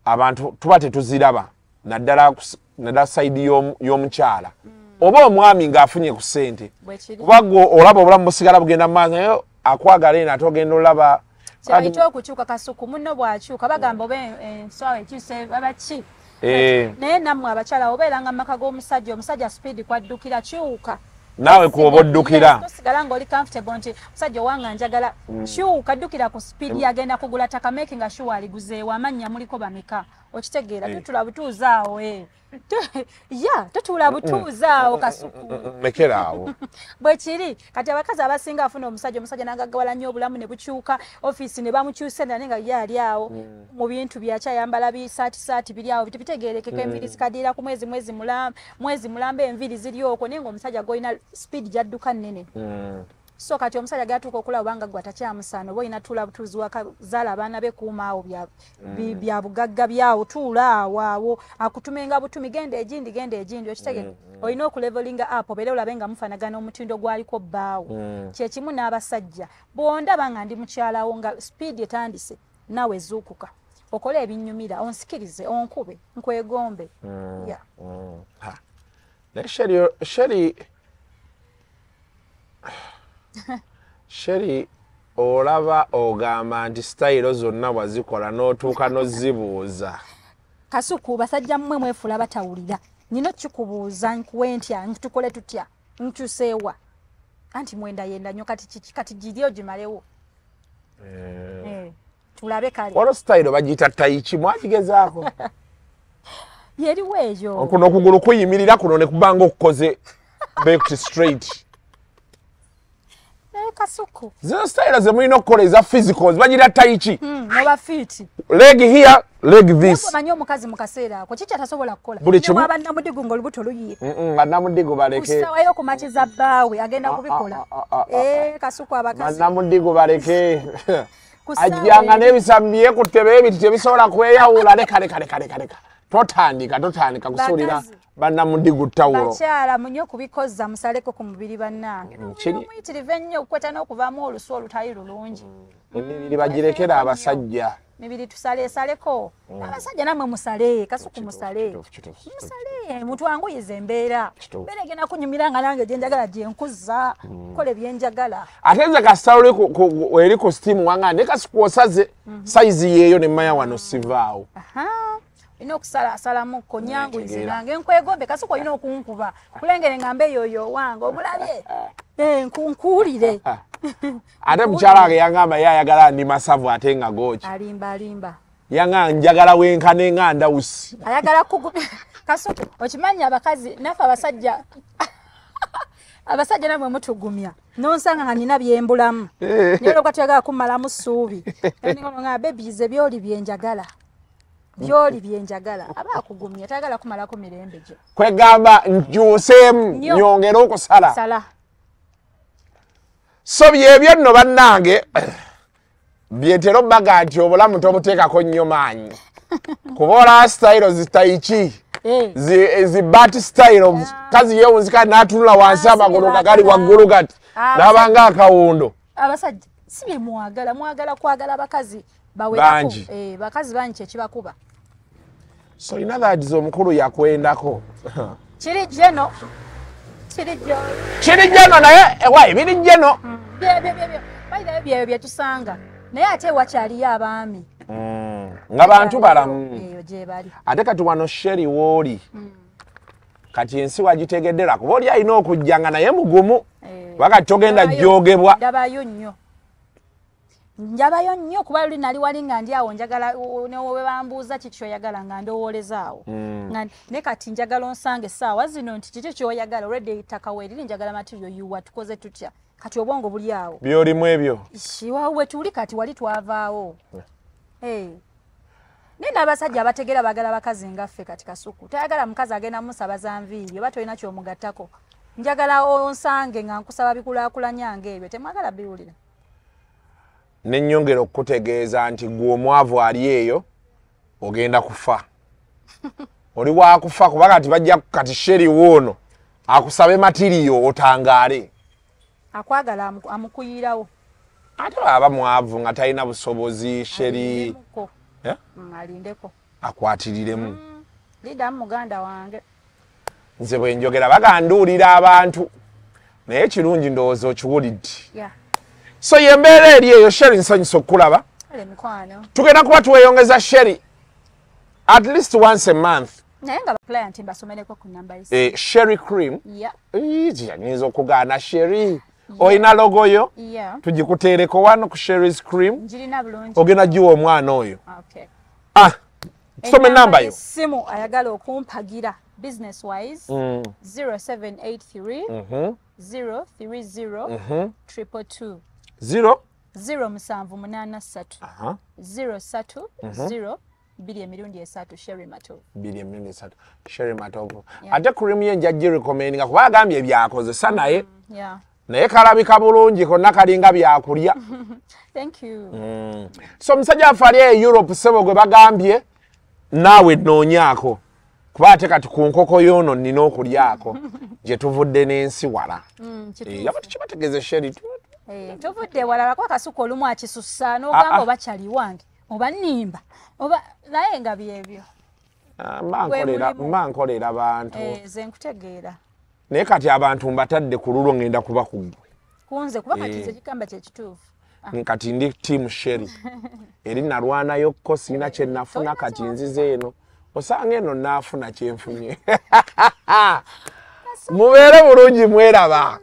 abantu tuba tetuziraba naddala side y'omukyala oba omwami ng'afunye ku ssente kuba gwe olaba obulamu busigala bugenda mu maaso naye akwagala eno ate ogenda olaba kyayita okukyuka kasuku munno bw'akyuka bagamba oba enswawa ekyuse babaki naye nammwe abakyala obeeranga mu maka g'omusajja speed kwaddukira kyuka naawe kuoba oddukira tosigala ng'oli comfortable nti musajja owange njagala kyuka ddukira ku speed yagenda kugula taka making sure aliguzeewo amannya muliko bameka okitegeera tutula butuuza awo tutula butuuza awo kasuku mekera awo bwe kiri kati abakazi abasinga afuna omusajja n'agaggawala nnyo obulamu ne bukyuka ofiisi ne bamukyusa naye nga ye ali awo mu bintu byakyayambala bisaatisaati biri awo bitegeerekeka enviri zikadiira ku mwezi mulamba enviri ziri okwo naye ng'omusajja gw'olina speed gyadduka nnene so kati omusajja gatuuka okulaba obanga gwe atakyamusaana oba olina tuula butuuzi wakazaala abaana be kuuma awo bya bugagga byawo tuula awo akutumenga butumi genda egindi okitegeke olina okulevelinga up obeere olabe nga mufaanagana omutindo gwaliko bbaawo kyekimu n'abasajja bw'ondaba nga ndi mukyalawo nga speed etandise naawe ezuukuka okole ebinnyumira onsikirize onkube nkwegombe Sheri olaba ogamba nti style zonna wazikola n'otuuka n'ozibuuza kasuku basajja mmwe mwefula batawulira nino kikubuuza nkuwe ntya ntukole tutya ntuseewa anti mwenda yenda nnyo kati giri ogimalewo tulabe kale wano style bagiyita taiki mwagigezaako yeriwo eyo kuno okugulu kuyimirira kuno ne kubanga okukoze back straight kasuku zino style ze mulina okukola eza physicals bagiyita taiki noba fit leg here leg this manyi omukazi mu kaseera ako kiki atasobola kukola bannamudigu ng'olubuto luyiye bannamudigu baleke kusawayo okumatiza bbaawe agenda kubikola kasuku abakazi bannamudigu baleke ajjanga n'ebisambi byekutte beebiti tebisobola kweyawula leka totandika kusuulira bannamudigu ttawulo bakyala munyo kubikoza musaleko ku mubiri bannange muyitirivu ennyo okukweta n'okuvaamu olusu olutali lulungi emibiri bagirekera abasajja mibiri tusaleesaleko abasajja nammwe musale kasuku musale mutwanguyiza embeera mbeera egenda kunyumira nga nange gyenjagala gyenkuzza kola ebyenjagala ate nze kasitalo eri ku stiimu wanga ne kasuku osaze sayizi yeeyo ne mmanya wano sivaawo olina okusalasalamuko nyanguyize nange nkwegombe kasuku olina okunkuba kulengere ngambe yoyo wange omulabye nkunkuulire ate mukyala wange yangamba ye ayagala ndi masavu ate nga gooki alimba yanga njagala wenkane nga ndawusi ayagala kasuku okimanya abakazi naffe abasajja namwe mutugumya nonsanga nga nina byembulamu naye olwokuba tuyagala kummalamu ssuubi nga bebize byoli byenjagala aba akugumya tayagala kumalako mirembe gye kwegamba nkyuseemu nyongera okusala so byebyo nno bannange byetera obbaga nti obulamu tobuteekako nnyo maanyi kuba olaba style zitaiki zibati style kazi yewunzika n'atunula wansi amagulu gagali waggulu gati n'abanga akawundo abasajja si bye mwagala kwagala abakazi bawerako bakazi bangi kyekibakuba so in other words omukulu yakwendako kiri jeno naye ewayi biri jeno byo byetusanga naye ate wakyaliyo abaami nga bantu balamu ate kati wano Sheri wooli kati ensi wagitegeddera kuba oli alina okujjanga naye mugumu wakati togenda jjogebwa njabayo nnyo kuba luli nali wali nga ndi awo njagala newe bambuuza kiki kyoyagala nga ndowoolezaawo ne kati njagala onsange essaawa zino nti kiki kyoyagala olwedde eitaka weeriri njagala material yuwa tukoze tutya kati obwongo buli awo byolimu ebyo we tuli kati wali twavaawo naye n'abasajja abategera bagala bakazi ngaffe kati kasuku tayagala mukazi agenda musabaza nviiri oba tolina kyomugattako njagala onsange nga nkusaba bikulaakulanyanga ebyo temwagala biwulira n'ennyongera okukutegeeza nti gwe omwavu ali eyo ogenda kufa oli wakufa kuba kati bajja kati Sheri woono akusabe matiriyo otangaale akwagala amukuyirawo ate aba mwavu nga talina busobozi Sheri alindeko akwatiriremu lida muganda wange nze bwe njogera baganduulira abantu naye kirungi ndowooza okiwulidde so yembeera eri eyo Sheri nsanyusa okulaba tugenda kuba tuweyongeza Sheri at least once a month naye nga client mbasomereko ku namba isi Sheri cream nyinza okugaana Sheri oyina logo yo tugikuteereko wano ku Sheri's cream njirina bulungi ogenda giwa omwana oyo tusome namba yo simu ayagala okumpagira business wise 0783 030 222 078 030 bili emirundi esatu Sheri Matovu. Bili emirundi esatu Sheri Matovu. Ate cream ye njajje recommendinga kuba agambye byakozesa naye. Naye kalabika bulungi konna kalinga byakulya. Thank you. So musajja afali e Europe sebo gwe bagambye nawe noonyako. Kuba ate kati ku nkoko yono nina okulyako. Gye tuvudde n'ensi wala. Yabati kibategeze Sheri. Tuvudde wala bakwa kasuko olumu akisussa n'ogamba oba kyali wange. Oba nimba oba naye nga byebyo mba nkolera abantu ze nkutegeera naye kati abantu mbatadde ku lulo ngenda kuba ku ggwe kunze kuba kati ze kigamba kye kituufu kati ndi team Sheri eri nalwanayo ko sina kye nafuna kati nzize eno osanga eno naafuna kyenfunye mubeere bulungi mweraba